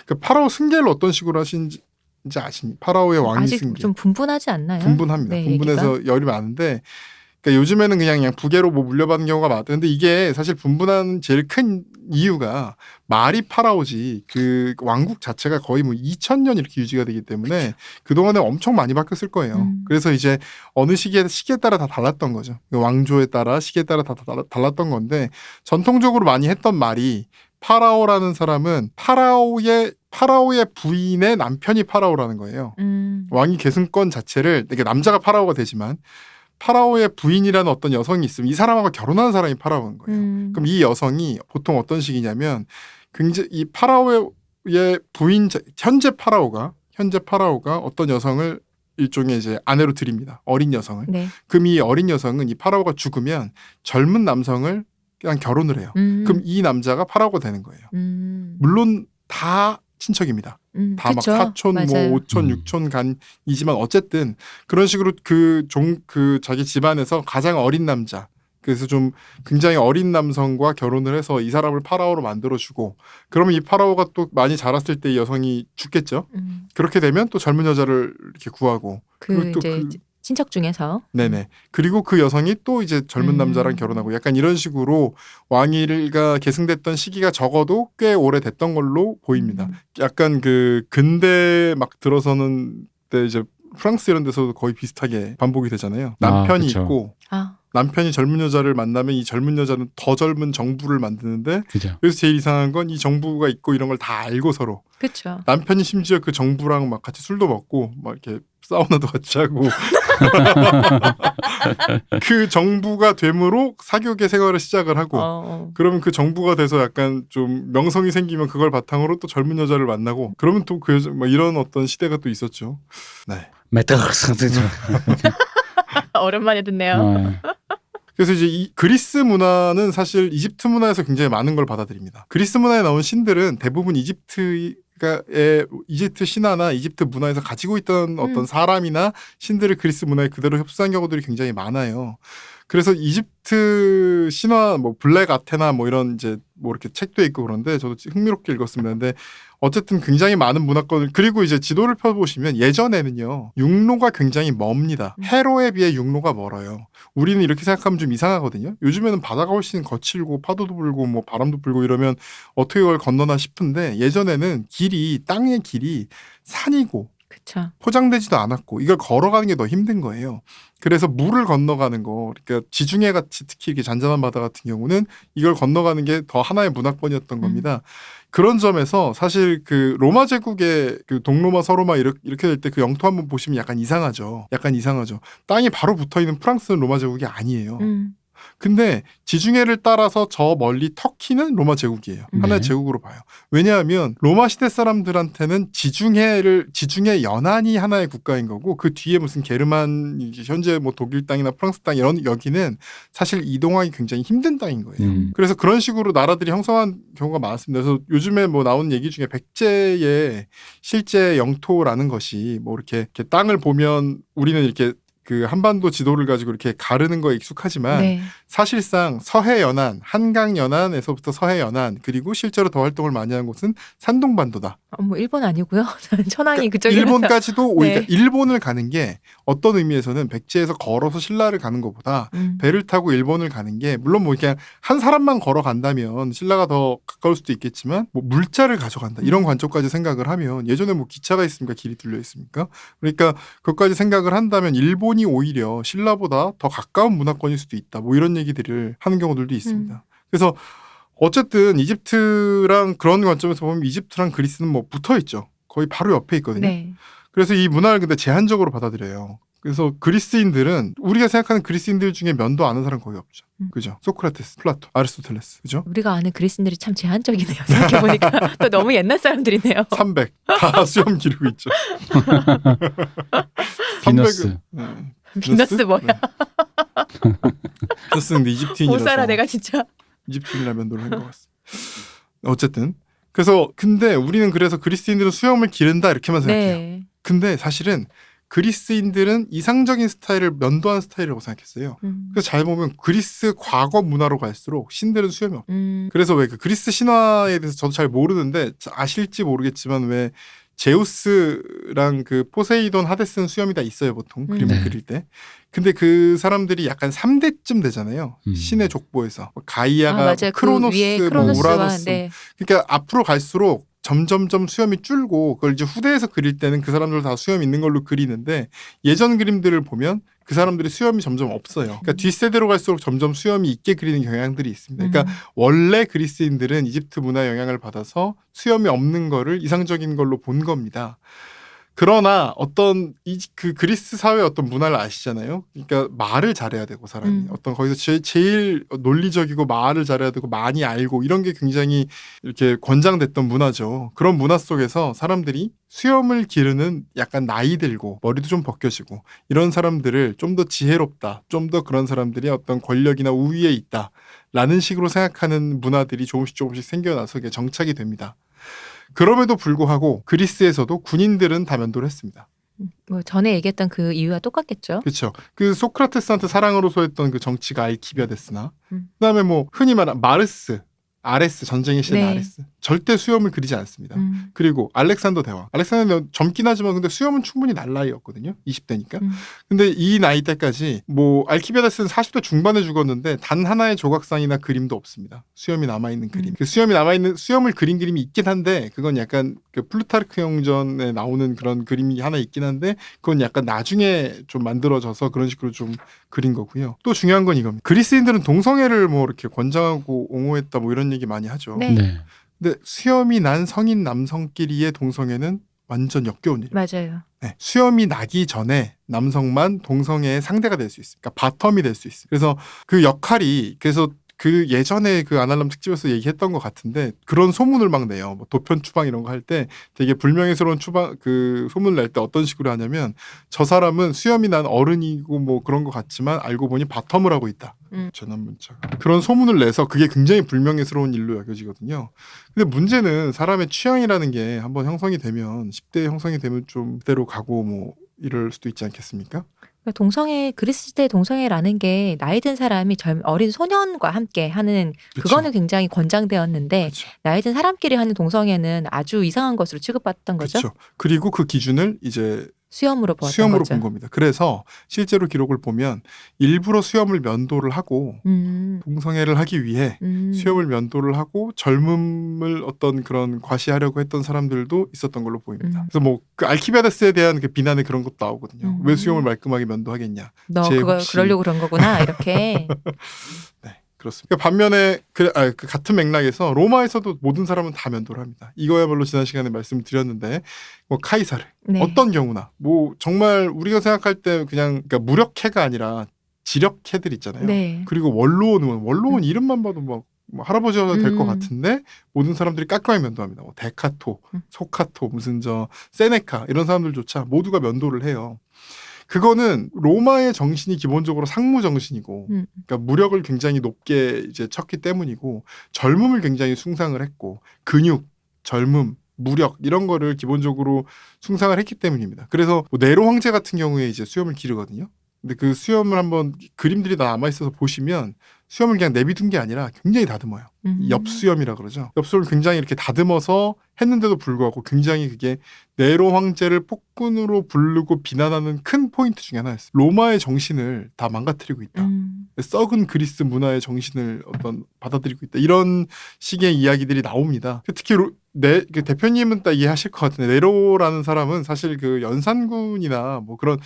그 파라오 승계를 어떤 식으로 하시는지 아십니까? 파라오의 왕위 아직 승계. 좀 분분하지 않나요? 분분합니다. 네, 분분해서 얘기가? 열이 많은데 그러니까 요즘에는 그냥 부계로 뭐 물려받는 경우가 많다. 근데 이게 사실 분분한 제일 큰 이유가 말이 파라오지 그 왕국 자체가 거의 뭐 2000년 이렇게 유지가 되기 때문에 그동안에 엄청 많이 바뀌었을 거예요. 그래서 이제 어느 시기에 따라 다 달랐던 거죠. 왕조에 따라 시기에 따라 다 달랐던 건데 전통적으로 많이 했던 말이 파라오라는 사람은 파라오의 부인의 남편이 파라오라는 거예요. 왕위 계승권 자체를 이게 남자가 파라오가 되지만 파라오의 부인이라는 어떤 여성이 있으면 이 사람하고 결혼한 사람이 파라오인 거예요. 그럼 이 여성이 보통 어떤 식이냐면 굉장히 이 파라오의 부인 현재 파라오가 어떤 여성을 일종의 이제 아내로 들입니다. 어린 여성을. 네. 그럼 이 어린 여성은 이 파라오가 죽으면 젊은 남성을 그냥 결혼을 해요. 그럼 이 남자가 파라오가 되는 거예요. 물론 다 친척입니다. 다 막 사촌, 맞아요. 뭐 오촌, 육촌 간이지만 어쨌든 그런 식으로 그 자기 집안에서 가장 어린 남자, 그래서 좀 굉장히 어린 남성과 결혼을 해서 이 사람을 파라오로 만들어주고 그러면 이 파라오가 또 많이 자랐을 때 이 여성이 죽겠죠. 그렇게 되면 또 젊은 여자를 이렇게 구하고 그 이제 친척 중에서. 네네. 그리고 그 여성이 또 이제 젊은 남자랑 결혼하고 약간 이런 식으로 왕위가 계승됐던 시기가 적어도 꽤 오래됐던 걸로 보입니다. 약간 그 근대 막 들어서는 때 이제 프랑스 이런 데서도 거의 비슷하게 반복이 되잖아요. 남편이 그쵸. 있고 남편이 젊은 여자를 만나면 이 젊은 여자는 더 젊은 정부를 만드는데 그죠. 그래서 제일 이상한 건 이 정부가 있고 이런 걸 다 알고 서로 그렇죠. 남편이 심지어 그 정부랑 막 같이 술도 먹고 막 이렇게 사우나도 같이 하고 그 정부가 됨으로 사교계 생활을 시작을 하고 그러면 그 정부가 돼서 약간 좀 명성이 생기면 그걸 바탕으로 또 젊은 여자를 만나고 그러면 또 그 여자 막 이런 어떤 시대가 또 있었죠. 네. 오랜만에 듣네요. 그래서 이제 이 그리스 문화는 사실 이집트 문화에서 굉장히 많은 걸 받아들입니다. 그리스 문화에 나온 신들은 대부분 이집트 신화나 이집트 문화에서 가지고 있던 어떤 사람이나 신들을 그리스 문화에 그대로 흡수한 경우들이 굉장히 많아요. 그래서 이집트 신화 뭐 블랙 아테나 뭐 이런 이제 뭐 이렇게 책도 있고 그런데 저도 흥미롭게 읽었습니다. 근데 어쨌든 굉장히 많은 문화권을 그리고 이제 지도를 펴보시면 예전에는요 육로가 굉장히 멉니다. 해로에 비해 육로가 멀어요. 우리는 이렇게 생각하면 좀 이상하거든요. 요즘에는 바다가 훨씬 거칠고 파도도 불고 뭐 바람도 불고 이러면 어떻게 그걸 건너나 싶은데 예전에는 땅의 길이 산이고 그쵸. 포장되지도 않았고 이걸 걸어가는 게 더 힘든 거예요. 그래서 물을 건너가는 거, 그러니까 지중해 같이 특히 이렇게 잔잔한 바다 같은 경우는 이걸 건너가는 게 더 하나의 문화권이었던 겁니다. 그런 점에서 사실 그 로마 제국의 그 동로마 서로마 이렇게 될 때 그 영토 한번 보시면 약간 이상하죠. 땅이 바로 붙어 있는 프랑스는 로마 제국이 아니에요. 근데 지중해를 따라서 저 멀리 터키는 로마 제국이에요. 하나의 제국으로 봐요. 왜냐하면 로마 시대 사람들한테는 지중해 연안이 하나의 국가인 거고 그 뒤에 무슨 게르만 현재 뭐 독일 땅이나 프랑스 땅 이런 여기는 사실 이동하기 굉장히 힘든 땅인 거예요. 그래서 그런 식으로 나라들이 형성한 경우가 많았습니다. 그래서 요즘에 뭐 나오는 얘기 중에 백제의 실제 영토라는 것이 뭐 이렇게 땅을 보면 우리는 이렇게 그 한반도 지도를 가지고 이렇게 가르는 거에 익숙하지만 네. 사실상 서해 연안, 한강 연안에서부터 서해 연안 그리고 실제로 더 활동을 많이 한 곳은 산동반도다. 뭐 일본 아니고요. 천황이 그러니까 그쪽에 일본까지도 오니까 네. 일본을 가는 게 어떤 의미에서는 백제에서 걸어서 신라를 가는 것보다 배를 타고 일본을 가는 게 물론 뭐 그냥 한 사람만 걸어간다면 신라가 더 가까울 수도 있겠지만 뭐 물자를 가져간다 이런 관점까지 생각을 하면 예전에 뭐 기차가 있습니까? 길이 뚫려 있습니까? 그러니까 그것까지 생각을 한다면 일본이 오히려 신라보다 더 가까운 문화권일 수도 있다. 뭐 이런 얘기들을 하는 경우들도 있습니다. 그래서 어쨌든 이집트랑 그런 관점에서 보면 이집트랑 그리스는 뭐 붙어 있죠. 거의 바로 옆에 있거든요. 네. 그래서 이 문화를 근데 제한적으로 받아들여요. 그래서 그리스인들은 우리가 생각하는 그리스인들 중에 면도 아는 사람 거의 없죠. 그죠? 소크라테스, 플라토, 아리스토텔레스. 그죠? 우리가 아는 그리스인들이 참 제한적이네요. 생각해보니까 또 너무 옛날 사람들이네요. 300. 다 수염 기르고 있죠. 비너스. 비너스 뭐야? 네. 비너스는 근데 이집트인이라서. 못 살아 내가 진짜. 이집트인이라 면도를 한 것 같습니다. 어쨌든 그래서 근데 우리는 그래서 그리스인들은 수염을 기른다 이렇게만 생각해요. 네. 근데 사실은 그리스인들은 이상적인 스타일을 면도한 스타일이라고 생각했어요. 그래서 잘 보면 그리스 과거 문화로 갈수록 신들은 수염이 없어요. 그래서 왜 그 그리스 신화에 대해서 저도 잘 모르는데 아실지 모르겠지만 왜 제우스랑 그 포세이돈 하데스는 수염이 다 있어요 보통 그림을 네. 그릴 때. 근데 그 사람들이 약간 3대쯤 되잖아요. 신의 족보에서 가이아가 맞아요. 크로노스, 그 위에 뭐 크로노스와 우라노스. 네. 그러니까 앞으로 갈수록 점점점 수염이 줄고 그걸 이제 후대에서 그릴 때는 그 사람들 다 수염 있는 걸로 그리는데 예전 그림들을 보면 그 사람들이 수염이 점점 없어요. 그러니까 뒷세대로 갈수록 점점 수염이 있게 그리는 경향들이 있습니다. 그러니까 원래 그리스인들은 이집트 문화 영향을 받아서 수염이 없는 거를 이상적인 걸로 본 겁니다. 그러나 어떤 그 그리스 사회의 어떤 문화를 아시잖아요. 그러니까 말을 잘해야 되고 사람이 어떤 거기서 제일 논리적이고 말을 잘해야 되고 많이 알고 이런 게 굉장히 이렇게 권장됐던 문화죠. 그런 문화 속에서 사람들이 수염을 기르는 약간 나이 들고 머리도 좀 벗겨지고 이런 사람들을 좀 더 지혜롭다, 좀 더 그런 사람들이 어떤 권력이나 우위에 있다라는 식으로 생각하는 문화들이 조금씩 생겨나서 이게 정착이 됩니다. 그럼에도 불구하고 그리스에서도 군인들은 다 면도를 했습니다. 뭐 전에 얘기했던 그 이유와 똑같겠죠. 그렇죠. 그 소크라테스한테 사랑으로 소했던 그 정치가 알키비아데스나 그다음에 뭐 흔히 말하는 마르스, 아레스 전쟁의 신 네. 아레스 절대 수염을 그리지 않습니다. 그리고 알렉산더 대왕 젊긴 하지만 근데 수염은 충분히 날 나이였거든요. 20대니까. 근데 이 나이 때까지 뭐 알키비아데스는 40대 중반에 죽었는데 단 하나의 조각상이나 그림도 없습니다. 수염이 남아있는 그림. 그 수염을 그린 그림이 있긴 한데 그건 약간 그 플루타르크 형전에 나오는 그런 그림이 하나 있긴 한데 그건 약간 나중에 좀 만들어져서 그런 식으로 좀 그린 거고요. 또 중요한 건 이겁니다. 그리스인들은 동성애를 뭐 이렇게 권장하고 옹호했다 뭐 이런 얘기 많이 하죠. 네. 네. 근데 수염이 난 성인 남성끼리의 동성애는 완전 역겨운 일이에요. 맞아요. 네, 수염이 나기 전에 남성만 동성애의 상대가 될 수 있어요. 그러니까 바텀이 될 수 있어요. 그래서 그 역할이 그래서 그 예전에 그 아날람 특집에서 얘기했던 것 같은데 그런 소문을 막 내요. 뭐 도편 추방 이런 거 할 때 되게 불명예스러운 그 소문을 낼 때 어떤 식으로 하냐면 저 사람은 수염이 난 어른이고 뭐 그런 것 같지만 알고 보니 바텀을 하고 있다. 전환 문자가 그런 소문을 내서 그게 굉장히 불명예스러운 일로 여겨지거든요. 근데 문제는 사람의 취향이라는 게 한번 형성이 되면 10대 형성이 되면 좀 그대로 가고 뭐 이럴 수도 있지 않겠습니까? 동성애 그리스 시대 동성애라는 게 나이 든 사람이 어린 소년과 함께 하는 그거는 굉장히 권장되었는데 그쵸. 나이 든 사람끼리 하는 동성애는 아주 이상한 것으로 취급받던 거죠. 그렇죠. 그리고 그 기준을 이제 수염으로 보았던 수염으로 거죠. 본 겁니다. 그래서 실제로 기록을 보면 일부러 수염을 면도를 하고 동성애를 하기 위해 수염을 면도를 하고 젊음을 어떤 그런 과시하려고 했던 사람들도 있었던 걸로 보입니다. 그래서 뭐 그 알키비아데스에 대한 그 비난에 그런 것도 나오거든요. 왜 수염을 말끔하게 면도하겠냐. 너 쟤 그거 혹시- 그러려고 그런 거구나 이렇게. 네, 그렇습니다. 반면에 그 같은 맥락에서 로마에서도 모든 사람은 다 면도를 합니다. 이거야말로 지난 시간에 말씀드렸는데 뭐 카이사르 네. 어떤 경우나 뭐 정말 우리가 생각할 때 그냥 그러니까 무력해가 아니라 지력해들 있잖아요. 네. 그리고 원로원 이름만 봐도 뭐 할아버지가 될 것 같은데 모든 사람들이 깔끔하게 면도합니다. 뭐 데카토, 소카토, 무슨 저 세네카 이런 사람들조차 모두가 면도를 해요. 그거는 로마의 정신이 기본적으로 상무 정신이고, 그러니까 무력을 굉장히 높게 이제 쳤기 때문이고, 젊음을 굉장히 숭상을 했고, 근육, 젊음, 무력 이런 거를 기본적으로 숭상을 했기 때문입니다. 그래서 뭐 네로 황제 같은 경우에 이제 수염을 기르거든요. 근데 그 수염을 한번 그림들이 다 남아 있어서 보시면 수염을 그냥 내비둔 게 아니라 굉장히 다듬어요. 엽수염이라 그러죠. 엽수염을 굉장히 이렇게 다듬어서 했는데도 불구하고 굉장히 그게 네로 황제를 폭군으로 부르고 비난하는 큰 포인트 중에 하나였어요. 로마의 정신을 다 망가뜨리고 있다. 썩은 그리스 문화의 정신을 받아들이고 있다. 이런 식의 이야기들이 나옵니다. 특히 그 대표님은 딱 이해하실 것 같은데 네로라는 사람은 사실 그 연산군이나 뭐 그런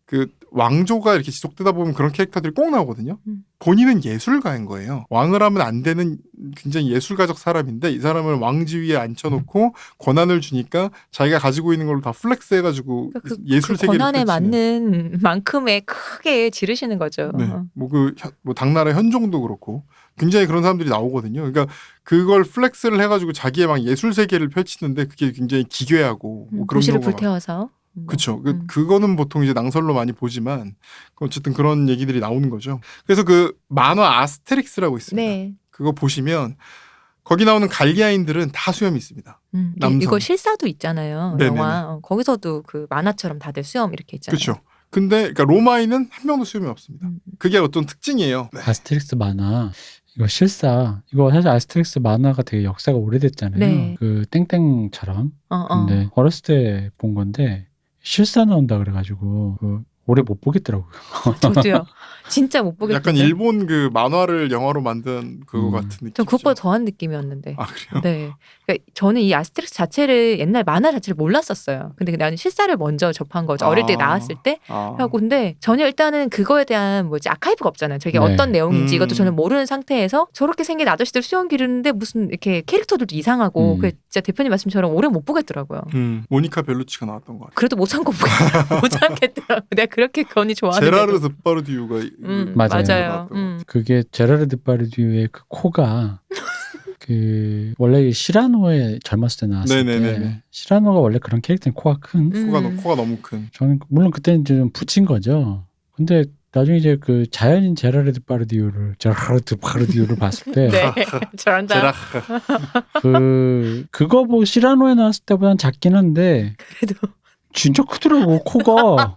그 왕조가 이렇게 지속되다 보면 그런 캐릭터들이 꼭 나오거든요. 본인은 예술가인 거예요. 왕을 하면 안 되는 굉장히 예술가적 사람인데 이 사람을 왕지위에 앉혀놓고 권한을 주니까 자기가 가지고 있는 걸로 다 플렉스 해가지고 그러니까 예술 그 세계를 권한에 펼치는. 맞는 만큼의 크게 지르시는 거죠. 네. 뭐 당나라 현종도 그렇고 굉장히 그런 사람들이 나오거든요. 그러니까 그걸 플렉스를 해가지고 자기의 막 예술 세계를 펼치는데 그게 굉장히 기괴하고 뭐 그런 도시를 경우가 불태워서. 그렇죠. 그거는 보통 이제 낭설로 많이 보지만 어쨌든 그런 얘기들이 나오는 거죠. 그래서 그 만화 아스테릭스라고 있습니다. 네. 그거 보시면 거기 나오는 갈리아인들은 다 수염이 있습니다. 남성. 이거 실사도 있잖아요. 네네네. 영화. 거기서도 그 만화처럼 다들 수염 이렇게 있잖아요. 그렇죠. 근데 그러니까 로마인은 한 명도 수염이 없습니다. 그게 어떤 특징이에요. 네. 아스테릭스 만화 이거 실사 이거 사실 아스테릭스 만화가 되게 역사가 오래됐잖아요. 네. 그 땡땡처럼. 근데 어렸을 때 본 건데 실사 나온다 그래가지고 오래 못 보겠더라고요. 저도요. 진짜 못 보겠어요. 약간 일본 그 만화를 영화로 만든 그거 같은 느낌. 전 그것보다 더한 느낌이었는데. 아 그래요? 네. 그러니까 저는 이 아스테릭스 자체를 옛날 만화 자체를 몰랐었어요. 근데 나는 실사를 먼저 접한 거죠. 어릴 때 나왔을 때 하고 근데 전혀 일단은 그거에 대한 아카이브가 없잖아요. 저게 네. 어떤 내용인지 이것도 저는 모르는 상태에서 저렇게 생긴 아저씨들 수염 기르는데 무슨 이렇게 캐릭터들도 이상하고 그 진짜 대표님 말씀처럼 오래 못 보겠더라고요. 모니카 벨루치가 나왔던 것 같아요. 그래도 못 참고 못 참겠더라고요. 내가 그렇게 건이 좋아하는데. 제라르 드파르디유가 맞아요. 그게 제라르 드파르디유의 그 코가 그 원래 시라노에 젊었을 때 나왔을 때 시라노가 원래 그런 캐릭터는 코가 큰 코가 너무 큰. 저는 물론 그때는 좀 붙인 거죠. 근데 나중에 이제 그 자연인 제라르 드파르디유를 봤을 때 네. 잘한다. 그거 뭐 시라노에 나왔을 때보단 작긴 한데 그래도 진짜 크더라고 코가.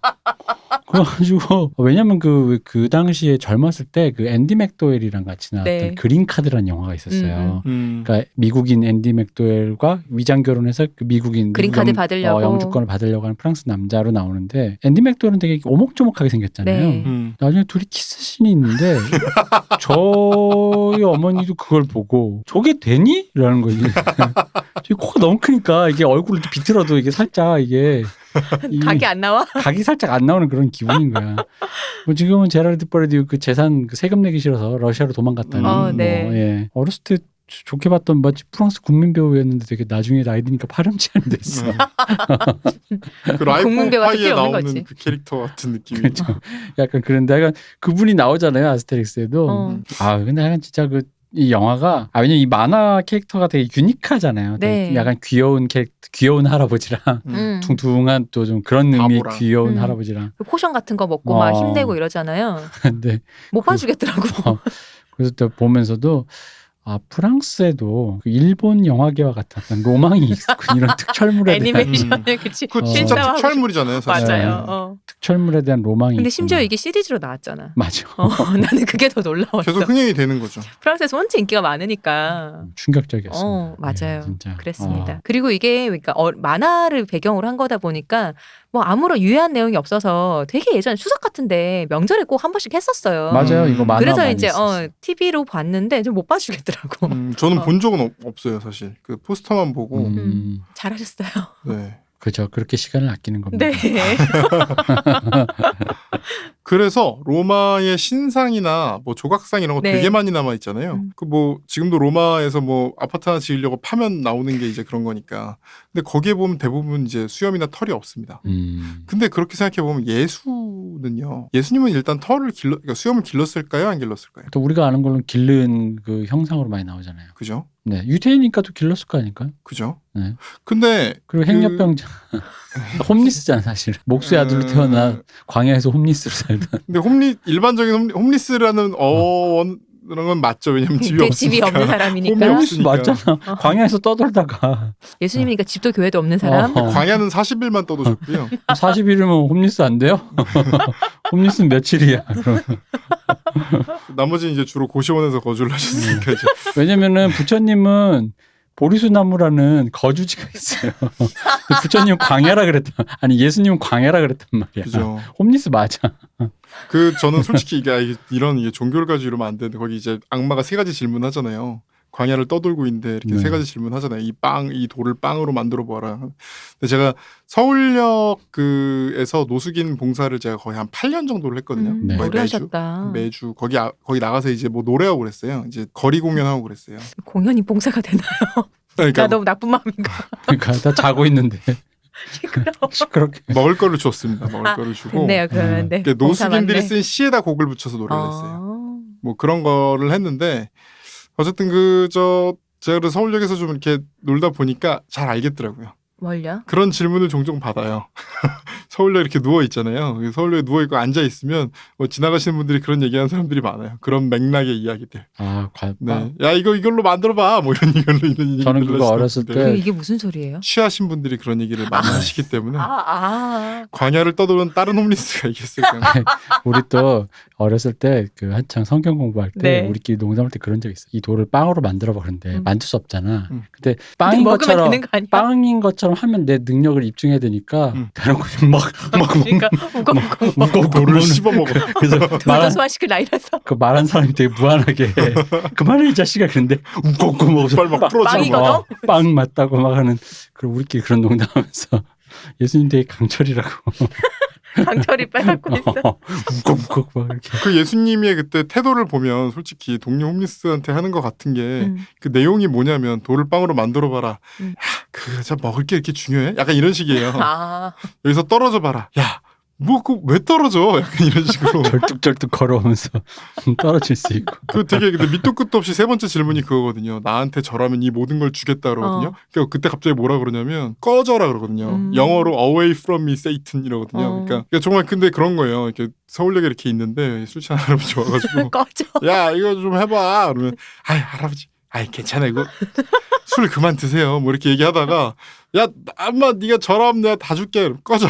그래가지고 왜냐면 그 당시에 젊었을 때 그 앤디 맥도웰이랑 같이 나왔던 네. 그린 카드라는 영화가 있었어요. 그러니까 미국인 앤디 맥도웰과 위장 결혼해서 그 미국인 그린 미국 카드 받으려고. 영주권을 받으려고 하는 프랑스 남자로 나오는데 앤디 맥도웰은 되게 오목조목하게 생겼잖아요. 네. 나중에 둘이 키스씬이 있는데 저희 어머니도 그걸 보고 저게 되니? 라는 거지. 코가 너무 크니까 이게 얼굴을 비틀어도 이게 살짝 이게 각이 안 나와? 각이 살짝 안 나오는 그런 기분인 거야. 뭐 지금은 제라르드 버레디우 그 재산 그 세금 내기 싫어서 러시아로 도망갔다는 네. 예. 어렸을 때 좋게 봤던 마치 프랑스 국민 배우였는데 되게 나중에 나이 드니까 파렴치한이 됐어. 그 라이프 국민 배우가 파이에 특히 없는 나오는 거지. 그 캐릭터 같은 느낌이. 그렇죠. 약간 그런데 약간 그분이 나오잖아요 아스테릭스에도. 아 근데 약간 진짜 그 이 영화가 왜냐면 이 만화 캐릭터가 되게 유니크하잖아요. 되게 네. 약간 귀여운 귀여운 할아버지랑 둥둥한 또 좀 그런 의미의 바보랑. 귀여운 할아버지랑. 포션 같은 거 먹고 막 힘내고 이러잖아요. 근데 못 봐주겠더라고. 그래서 또 보면서도 아 프랑스에도 그 일본 영화계와 같은 로망이 있고 이런 특촬물에 대한 애니메이션을 그치. 그 진짜 실사하고 특촬물이잖아요, 사실. 맞아요. 특촬물에 대한 로망이 근데 있구나. 심지어 이게 시리즈로 나왔잖아. 맞아. 나는 그게 더 놀라웠어. 계속 흥행이 되는 거죠. 프랑스에서 원체 인기가 많으니까. 충격적이었습니다. 맞아요. 예, 진짜. 그랬습니다. 그리고 이게 그러니까 만화를 배경으로 한 거다 보니까 뭐 아무런 유해한 내용이 없어서 되게 예전에 추석 같은데 명절에 꼭 한 번씩 했었어요. 맞아요. 이거 만화 그래서 많이 이제 있었어요. TV로 봤는데 좀 못 봐주겠더라고. 저는 본 적은 없어요, 사실. 그 포스터만 보고. 잘하셨어요. 네. 그죠. 그렇게 시간을 아끼는 겁니다. 네. 그래서 로마의 신상이나 뭐 조각상 이런 거 네. 되게 많이 남아 있잖아요. 그 뭐 지금도 로마에서 뭐 아파트 하나 지으려고 파면 나오는 게 이제 그런 거니까. 근데 거기에 보면 대부분 이제 수염이나 털이 없습니다. 근데 그렇게 생각해 보면 예수는요. 예수님은 일단 그러니까 수염을 길렀을까요, 안 길렀을까요? 또 우리가 아는 걸로는 기른 그 형상으로 많이 나오잖아요. 그죠? 네, 유대인이니까 또 길렀을 거 아닐까요? 그죠? 네. 근데 그리고 행렬병자 홈리스잖아 사실. 목수의 아들로 태어나 광야에서 홈리스로 살던. 근데 일반적인 홈리스라는 그런 건 맞죠. 왜냐면 집이 집이 없으니까. 없는 사람이니까. 홈이 홈리스 없으니까. 맞잖아. 광야에서 떠돌다가 예수님이니까 집도 교회도 없는 사람. 광야는 40일만 떠도셨고요. 40일이면 홈리스 안 돼요? 홈리스는 며칠이야. 그럼. 나머지는 이제 주로 고시원에서 거주를 하셨으니까 이제. 왜냐면은 부처님은 보리수 나무라는 거주지가 있어요. 부처님 광야라 그랬다. 아니 예수님은 광야라 그랬단 말이야. 그죠. 홈리스 맞아. 저는 솔직히 이게 종교를 가지고 이러면 안 되는데 거기 이제 악마가 3가지 질문하잖아요. 광야를 떠돌고 있는데 이렇게 네. 3가지 질문하잖아요. 이 돌을 빵으로 만들어 보아라. 근데 제가 서울역에서 노숙인 봉사를 제가 거의 한 8년 정도를 했거든요. 네. 거의 오래 하셨다. 매주 거기 나가서 이제 뭐 노래하고 그랬어요. 이제 거리 공연하고 그랬어요. 공연이 봉사가 되나요? 그러니까 나 너무 나쁜 마음인가? 그러니까 다 자고 있는데 시끄러워. 시끄럽게. 먹을 거를 줬습니다. 먹을 거를 주고. 됐네요. 그러면 네. 이렇게 봉사 노숙인들이 맞네. 쓴 시에다 곡을 붙여서 노래를 아. 했어요. 뭐 그런 거를 했는데 어쨌든 제가 그래서 서울역에서 좀 이렇게 놀다 보니까 잘 알겠더라고요. 뭘요? 그런 질문을 종종 받아요. 서울역 이렇게 누워 있잖아요. 서울역에 누워 있고 앉아 있으면 지나가시는 분들이 그런 얘기하는 사람들이 많아요. 그런 맥락의 이야기들. 네. 야 이걸로 만들어봐. 뭐 이런 이걸로 있는 얘기들. 저는 그거 어렸을 때 이게 무슨 소리예요? 취하신 분들이 그런 얘기를 많이 하시기 때문에 아. 광야를 떠도는 다른 홈리스가 있겠을까요? 우리 또 어렸을 때 그 한창 성경 공부할 때 네. 우리끼리 농담할 때 그런 적 있어. 이 돌을 빵으로 만들어 봐 그런데 만들 수 없잖아. 근데 근데 빵인 먹으면 것처럼 되는 거 아니야? 빵인 것처럼 하면 내 능력을 입증해야 되니까 다른 거좀 막 그러니까 우걱우걱 돌을 씹어 먹어. 그래서 돌도 소화시킬 나이라서 그 말한 사람이 되게 무한하게 그만해 이 자식아 그런데 웃고 먹어서 빨리 막 풀어주고 빵이거든? 빵 맞다고 막 하는 그리고 우리끼리 그런 농담하면서 예수님 되게 강철이라고 강철이 빼갖고 있어. 우걱우걱 막 이렇게 그 예수님의 그때 태도를 보면 솔직히 동료 홈리스한테 하는 것 같은 게 그 내용이 뭐냐면 돌을 빵으로 만들어 봐라. 야, 먹을 게 이렇게 중요해? 약간 이런 식이에요. 아. 여기서 떨어져 봐라. 야, 왜 떨어져? 약간 이런 식으로. 절뚝절뚝 걸어오면서 떨어질 수 있고. 되게 근데 밑도 끝도 없이 3번째 질문이 그거거든요. 나한테 절하면 이 모든 걸 주겠다 그러거든요. 그러니까 그때 갑자기 뭐라 그러냐면 꺼져라 그러거든요. 영어로 away from me Satan 이러거든요. 그러니까 정말 근데 그런 거예요. 이렇게 서울역에 이렇게 있는데 술 취한 할아버지 와가지고 꺼져. 야 이거 좀 해봐. 그러면 아이 할아버지 아이 괜찮아 이거 술 그만 드세요. 뭐 이렇게 얘기하다가 야 엄마 네가 저럼 내가 다 줄게. 꺼져.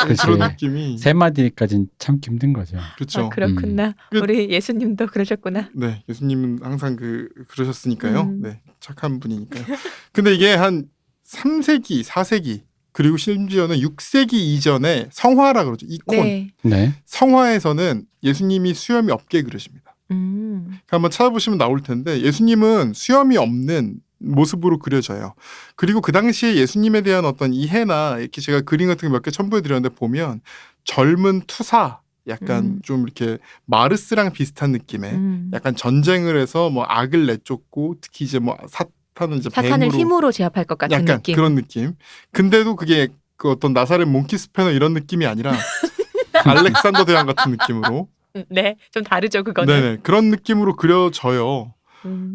그치. 그런 느낌이. 세 마디까지는 참기 힘든 거죠. 그렇죠. 아, 그렇구나. 우리 예수님도 그러셨구나. 네, 예수님은 항상 그러셨으니까요. 음. 네, 착한 분이니까요. 근데 이게 한 3세기, 4세기 그리고 심지어는 6세기 이전에 성화라 그러죠. 이콘. 네. 네. 성화에서는 예수님이 수염이 없게 그려집니다. 그러니까 한번 찾아보시면 나올 텐데 예수님은 수염이 없는 모습으로 그려져요. 그리고 그 당시에 예수님에 대한 어떤 이해나 이렇게 제가 그림 같은 거 몇 개 첨부해 드렸는데 보면 젊은 투사 약간 좀 이렇게 마르스랑 비슷한 느낌의 약간 전쟁을 해서 뭐 악을 내쫓고 특히 이제 뭐 사탄은 이제 사탄을 뱀으로 힘으로 제압할 것 같은 약간 느낌. 그런 느낌. 근데도 그게 그 어떤 나사렛 몽키 스패너 이런 느낌이 아니라 알렉산더 대왕 같은 느낌으로. 네, 좀 다르죠 그거는. 네네 그런 느낌으로 그려져요.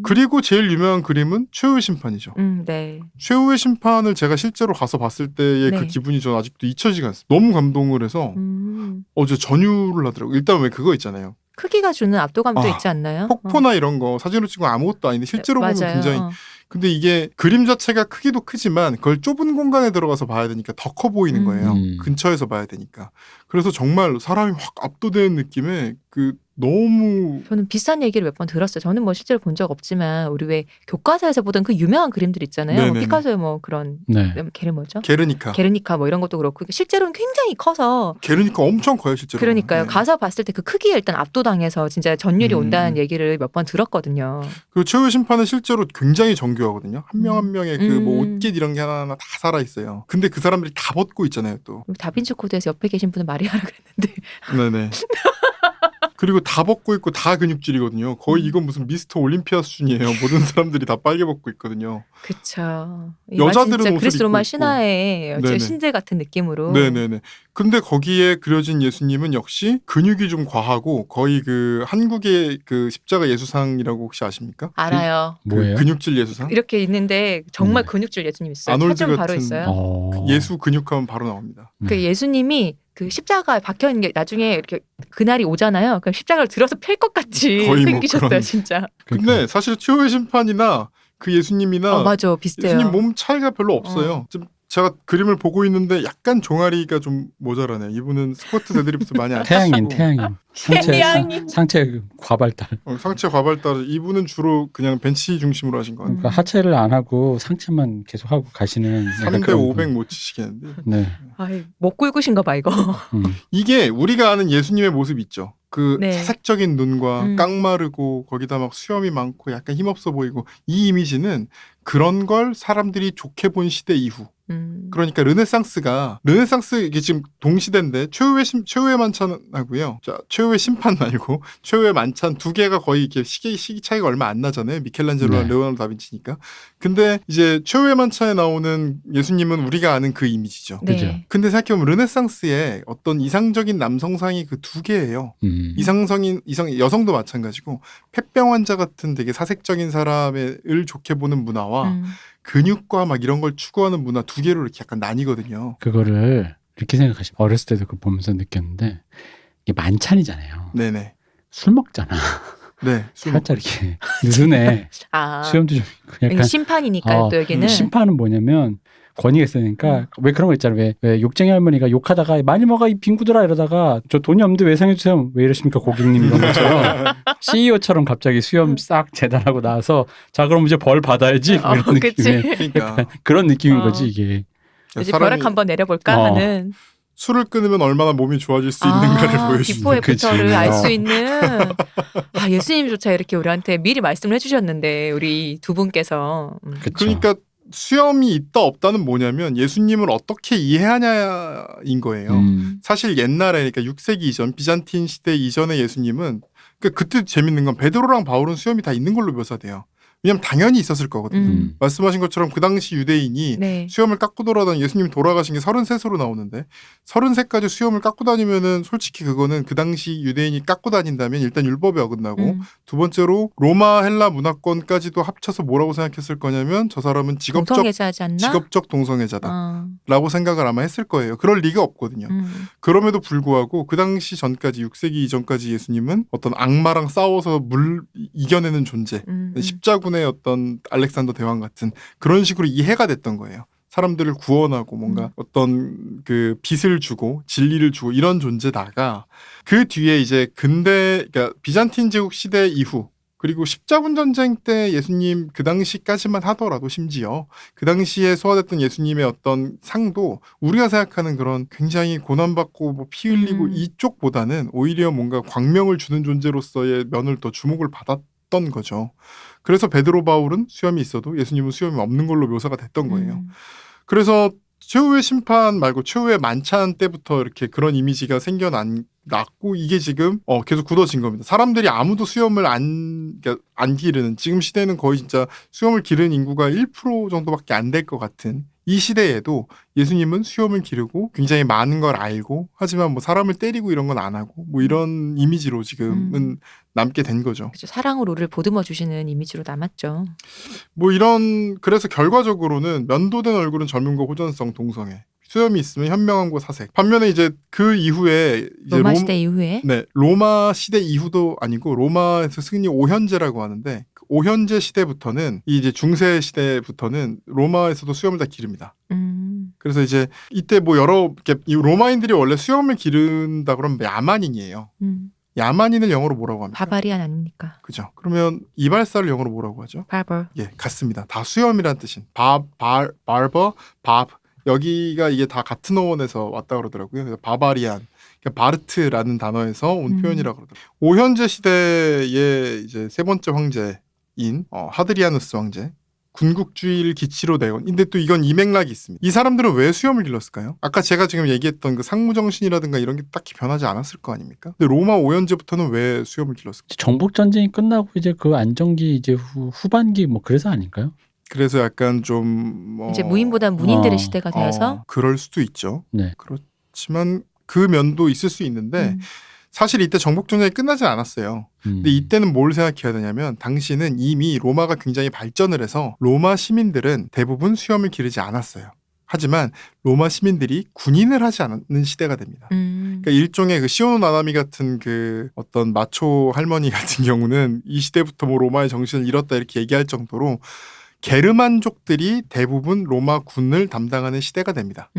그리고 제일 유명한 그림은 최후의 심판이죠. 네. 최후의 심판을 제가 실제로 가서 봤을 때의 네. 그 기분이 저는 아직도 잊혀지가 않았어요. 너무 감동을 해서 어제 전율을 하더라고요. 일단 왜 그거 있잖아요. 크기가 주는 압도감도 아, 있지 않나요? 폭포나 이런 거 사진으로 찍으면 아무것도 아닌데 실제로 보면 맞아요. 굉장히 근데 이게 그림 자체가 크기도 크지만 그걸 좁은 공간에 들어가서 봐야 되니까 더 커 보이는 거예요. 근처에서 봐야 되니까. 그래서 정말 사람이 확 압도되는 느낌에 그 너무 저는 비슷한 얘기를 몇 번 들었어요. 저는 뭐 실제로 본 적 없지만 우리 왜 교과서에서 보던 그 유명한 그림들 있잖아요. 네네네. 피카소의 뭐 그런 네. 걔를 뭐죠? 게르니카. 게르니카 뭐 이런 것도 그렇고 실제로는 굉장히 커서 게르니카 엄청 커요 실제로. 그러니까요. 네. 가서 봤을 때 그 크기에 일단 압도당해서 진짜 전율이 온다는 얘기를 몇 번 들었거든요. 그 최후의 심판은 실제로 굉장히 정교하거든요. 한 명 한 명의 그 뭐 음. 옷깃 이런 게 하나하나 다 살아 있어요. 근데 그 사람들이 다 벗고 있잖아요 또. 다빈치 코드에서 옆에 계신 분은 마리아라 그랬는데 네네. 그리고 다 벗고 있고 다 근육질이거든요. 거의 이건 무슨 미스터 올림피아 수준이에요. 모든 사람들이 다 빨개 벗고 있거든요. 그쵸. 여자들은 진짜 옷을 그리스 로마 입고 신화의 네네. 신들 같은 느낌으로. 네네네. 근데 거기에 그려진 예수님은 역시 근육이 좀 과하고 거의 그 한국의 그 십자가 예수상이라고 혹시 아십니까? 알아요. 뭐예요? 근육질 예수상? 이렇게 있는데 정말 근육질 예수님 있어요. 아놀드 사진 바로 같은 있어요. 예수 근육하면 바로 나옵니다. 그 예수님이 그 십자가에 박혀 있는 게 나중에 이렇게 그날이 오잖아요. 그럼 십자가를 들어서 팰 것 같이 거의 뭐 생기셨어요, 그런- 진짜. 근데 사실 최후의 심판이나 그 예수님이나 맞아, 비슷해요. 예수님 몸 차이가 별로 없어요. 좀 제가 그림을 보고 있는데 약간 종아리가 좀 모자라네요. 이분은 스쿼트 데드리프트 많이 안 태양인 치시고. 태양인 태양인. 상체 과발달. 상체 과발달 이분은 주로 그냥 벤치 중심으로 하신 것 같아요. 그러니까 하체를 안 하고 상체만 계속 하고 가시는 약간 3대 그런 500 분. 못 치시겠는데. 네. 아이, 못 굵으신가 봐 이거. 이게 우리가 아는 예수님의 모습 있죠. 그 네. 사색적인 눈과 깡마르고 거기다 막 수염이 많고 약간 힘없어 보이고 이 이미지는 그런 걸 사람들이 좋게 본 시대 이후. 그러니까 르네상스 이게 지금 동시대인데 최후의 만찬하고요. 자, 최후의 심판 말고 최후의 만찬 두 개가 거의 이렇게 시기 차이가 얼마 안 나잖아요. 미켈란젤로랑 네. 레오나르도 다빈치니까. 근데 이제 최후의 만찬에 나오는 예수님은 우리가 아는 그 이미지죠. 네. 그죠. 근데 생각해보면 르네상스의 어떤 이상적인 남성상이 그 두 개예요. 여성도 마찬가지고 폐병 환자 같은 되게 사색적인 사람을 좋게 보는 문화와 근육과 막 이런 걸 추구하는 문화 두 개로 이렇게 약간 나뉘거든요. 그거를 이렇게 생각하시면 어렸을 때도 그거 보면서 느꼈는데 이게 만찬이잖아요. 네네. 술 먹잖아. 네. 살짝 이렇게 눈에 아, 수염도 좀 있고 약간 심판이니까요. 또 여기는 심판은 뭐냐면 권위가 있으니까 왜 그런 거 있잖아요. 왜 욕쟁이 할머니가 욕하다가 많이 먹어 이 빙구들아 이러다가 저 돈이 없는데 외상해 주세요. 왜 이러십니까 고객님 이런 것처럼 CEO처럼 갑자기 수염 싹 재단하고 나와서 자 그럼 이제 벌 받아야지 뭐 이런 그치. 느낌의 그러니까 그런 느낌인 거지 이게. 이제 사람이 벼락 한번 내려볼까 하는 술을 끊으면 얼마나 몸이 좋아질 수 있는가를 보여주는. 비포 애프터를 그치. 알 수 있는 예수님조차 이렇게 우리한테 미리 말씀을 해주셨는데 우리 두 분께서 그쵸. 그러니까 수염이 있다 없다는 뭐냐면 예수님을 어떻게 이해하냐인 거예요. 사실 옛날에 그러니까 6세기 이전 비잔틴 시대 이전의 예수님은 그때 재밌는 건 베드로랑 바울은 수염이 다 있는 걸로 묘사돼요. 왜냐면 당연히 있었을 거거든요. 말씀하신 것처럼 그 당시 유대인이 네. 수염을 깎고 돌아다니는 예수님 돌아가신 게 33세로 나오는데 33세까지 수염을 깎고 다니면은 솔직히 그거는 그 당시 유대인이 깎고 다닌다면 일단 율법에 어긋나고 두 번째로 로마 헬라 문화권까지도 합쳐서 뭐라고 생각했을 거냐면 저 사람은 동성애자지 않나? 직업적 동성애자다라고 생각을 아마 했을 거예요. 그럴 리가 없거든요. 그럼에도 불구하고 그 당시 전까지 6세기 이전까지 예수님은 어떤 악마랑 싸워서 이겨내는 존재 십자군의 어떤 알렉산더 대왕 같은 그런 식으로 이해가 됐던 거예요. 사람들을 구원하고 뭔가 어떤 그 빛을 주고 진리를 주고 이런 존재다가 그 뒤에 이제 그러니까 비잔틴 제국 시대 이후 그리고 십자군 전쟁 때 예수님 그 당시까지만 하더라도 심지어 그 당시에 소화됐던 예수님의 어떤 상도 우리가 생각하는 그런 굉장히 고난받고 뭐 피 흘리고 이쪽보다는 오히려 뭔가 광명을 주는 존재로서의 면을 더 주목을 받았던 거죠. 그래서 베드로 바울은 수염이 있어도 예수님은 수염이 없는 걸로 묘사가 됐던 거예요. 그래서 최후의 심판 말고 최후의 만찬 때부터 이렇게 그런 이미지가 생겨났고 이게 지금 계속 굳어진 겁니다. 사람들이 아무도 수염을 안 기르는 지금 시대는 거의 진짜 수염을 기르는 인구가 1% 정도밖에 안 될 것 같은 이 시대에도 예수님은 수염을 기르고 굉장히 많은 걸 알고 하지만 뭐 사람을 때리고 이런 건 안 하고 뭐 이런 이미지로 지금은 남게 된 거죠. 그렇죠. 사랑으로 우리를 보듬어 주시는 이미지로 남았죠. 뭐 그래서 결과적으로는 면도된 얼굴은 젊음과 호전성, 동성애. 수염이 있으면 현명함과 사색. 반면에 이제 그 이후에 이제 로마 시대 이후에 로마 시대 이후도 아니고 로마에서 승리 5현제라고 하는데 그 5현제 시대부터는 이제 중세 시대부터는 로마에서도 수염을 다 기릅니다. 그래서 이제 이때 뭐 이 로마인들이 원래 수염을 기른다 그러면 야만인이에요. 야만인을 영어로 뭐라고 합니까? 바바리안 아닙니까? 그죠. 그러면 이발사를 영어로 뭐라고 하죠? 바버. 예, 같습니다. 다 수염이란 뜻인 바버, 여기가 이게 다 같은 어원에서 왔다 그러더라고요. 그래서 바바리안, 그러니까 바르트라는 단어에서 온 표현이라고 그러더라고요. 오현제 시대의 이제 세 번째 황제인 하드리아누스 왕제. 군국주의를 기치로 내온. 근데 또 이건 이 맥락이 있습니다. 이 사람들은 왜 수염을 길렀을까요? 아까 제가 지금 얘기했던 그 상무정신이라든가 이런 게 딱히 변하지 않았을 거 아닙니까? 근데 로마 오현제부터는 왜 수염을 길렀을까요? 정복 전쟁이 끝나고 이제 그 안정기 이제 후반기 뭐 그래서 아닐까요? 그래서 약간 좀 이제 무인보다 문인들의 시대가 되어서 그럴 수도 있죠. 네. 그렇지만 그 면도 있을 수 있는데 사실 이때 정복전쟁이 끝나진 않았어요. 근데 이때는 뭘 생각해야 되냐면 당시는 이미 로마가 굉장히 발전을 해서 로마 시민들은 대부분 수염을 기르지 않았어요. 하지만 로마 시민들이 군인을 하지 않는 시대가 됩니다. 그러니까 일종의 그 시오노 나나미 같은 그 어떤 마초 할머니 같은 경우는 이 시대부터 뭐 로마의 정신을 잃었다 이렇게 얘기할 정도로 게르만족들이 대부분 로마 군을 담당하는 시대가 됩니다.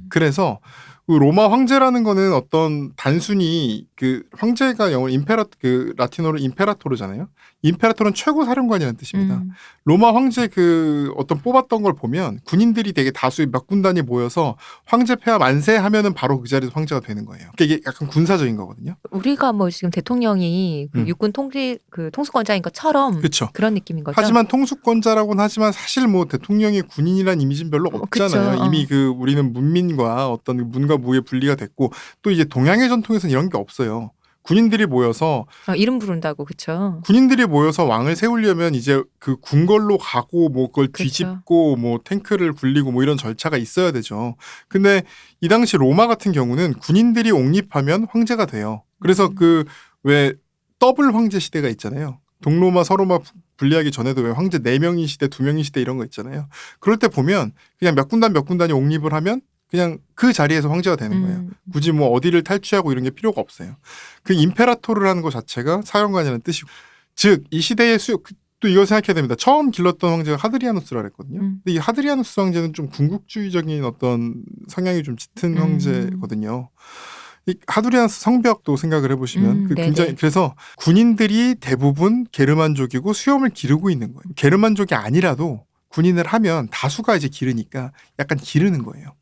그래서 그 로마 황제라는 거는 어떤 단순히 그 황제가 영어로 그 라틴어로 임페라토르잖아요. 임페라토르는 최고 사령관이라는 뜻입니다. 로마 황제 그 어떤 뽑았던 걸 보면 군인들이 되게 다수의 몇 군단이 모여서 황제 폐하 만세 하면은 바로 그 자리에서 황제가 되는 거예요. 그러니까 이게 약간 군사적인 거거든요. 우리가 뭐 지금 대통령이 그 육군 통수권자인 것처럼 그쵸. 그런 느낌인 거죠. 하지만 통수권자라고는 하지만 사실 뭐 대통령이 군인이란 이미지는 별로 없잖아요. 그쵸. 이미 그 우리는 문민과 어떤 문과 무의 분리가 됐고 또 이제 동양의 전통에서는 이런 게 없어요. 군인들이 모여서 이름 부른다고 그쵸. 군인들이 모여서 왕을 세우려면 이제 그 궁궐로 가고 뭐 그걸 그쵸. 뒤집고 뭐 탱크를 굴리고 뭐 이런 절차가 있어야 되죠. 근데 이 당시 로마 같은 경우는 군인들이 옹립하면 황제가 돼요. 그래서 그 왜 더블 황제 시대가 있잖아요. 동로마 서로마 분리하기 전에도 왜 황제 4명인 시대, 2명인 시대 이런 거 있잖아요. 그럴 때 보면 그냥 몇 군단이 옹립을 하면 그냥 그 자리에서 황제가 되는 거예요. 굳이 뭐 어디를 탈취하고 이런 게 필요가 없어요. 그 임페라토르라는 것 자체가 사령관이라는 뜻이고, 즉 이 시대의 또 이거 생각해야 됩니다. 처음 길렀던 황제가 하드리아누스라 그랬거든요. 근데 이 하드리아누스 황제는 좀 궁극주의적인 어떤 성향이 좀 짙은 황제거든요. 이 하드리아누스 성벽도 생각을 해보시면 그 굉장히 그래서 군인들이 대부분 게르만족이고 수염을 기르고 있는 거예요. 게르만족이 아니라도 군인을 하면 다수가 이제 기르니까 약간 기르는 거예요.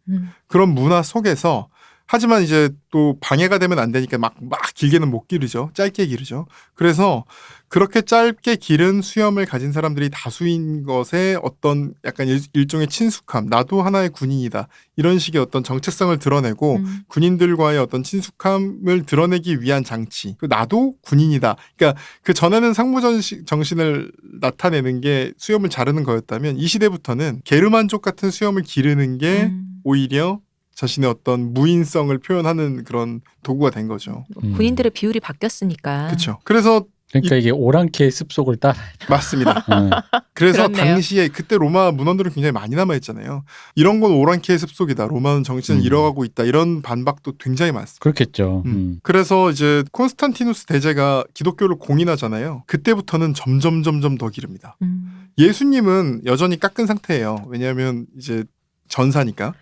그런 문화 속에서 하지만 이제 또 방해가 되면 안 되니까 막 길게는 못 기르죠. 짧게 기르죠. 그래서 그렇게 짧게 기른 수염을 가진 사람들이 다수인 것에 어떤 약간 일종의 친숙함, 나도 하나의 군인이다. 이런 식의 어떤 정체성을 드러내고 군인들과의 어떤 친숙함을 드러내기 위한 장치. 나도 군인이다. 그러니까 그 전에는 상무 정신을 나타내는 게 수염을 자르는 거였다면 이 시대부터는 게르만족 같은 수염을 기르는 게 오히려 자신의 어떤 무인성을 표현하는 그런 도구가 된 거죠. 군인들의 비율이 바뀌었으니까. 그렇죠. 그래서 그러니까 이게 오랑캐의 습속을 따라. 맞습니다. 그래서 그렇네요. 당시에 그때 로마 문헌들은 굉장히 많이 남아있잖아요. 이런 건 오랑캐의 습속이다. 로마는 정신을 잃어가고 있다. 이런 반박도 굉장히 많습니다. 그렇겠죠. 그래서 이제 콘스탄티누스 대제가 기독교를 공인하잖아요. 그때부터는 점점 더 기릅니다. 예수님은 여전히 깎은 상태예요. 왜냐하면 이제 전사니까.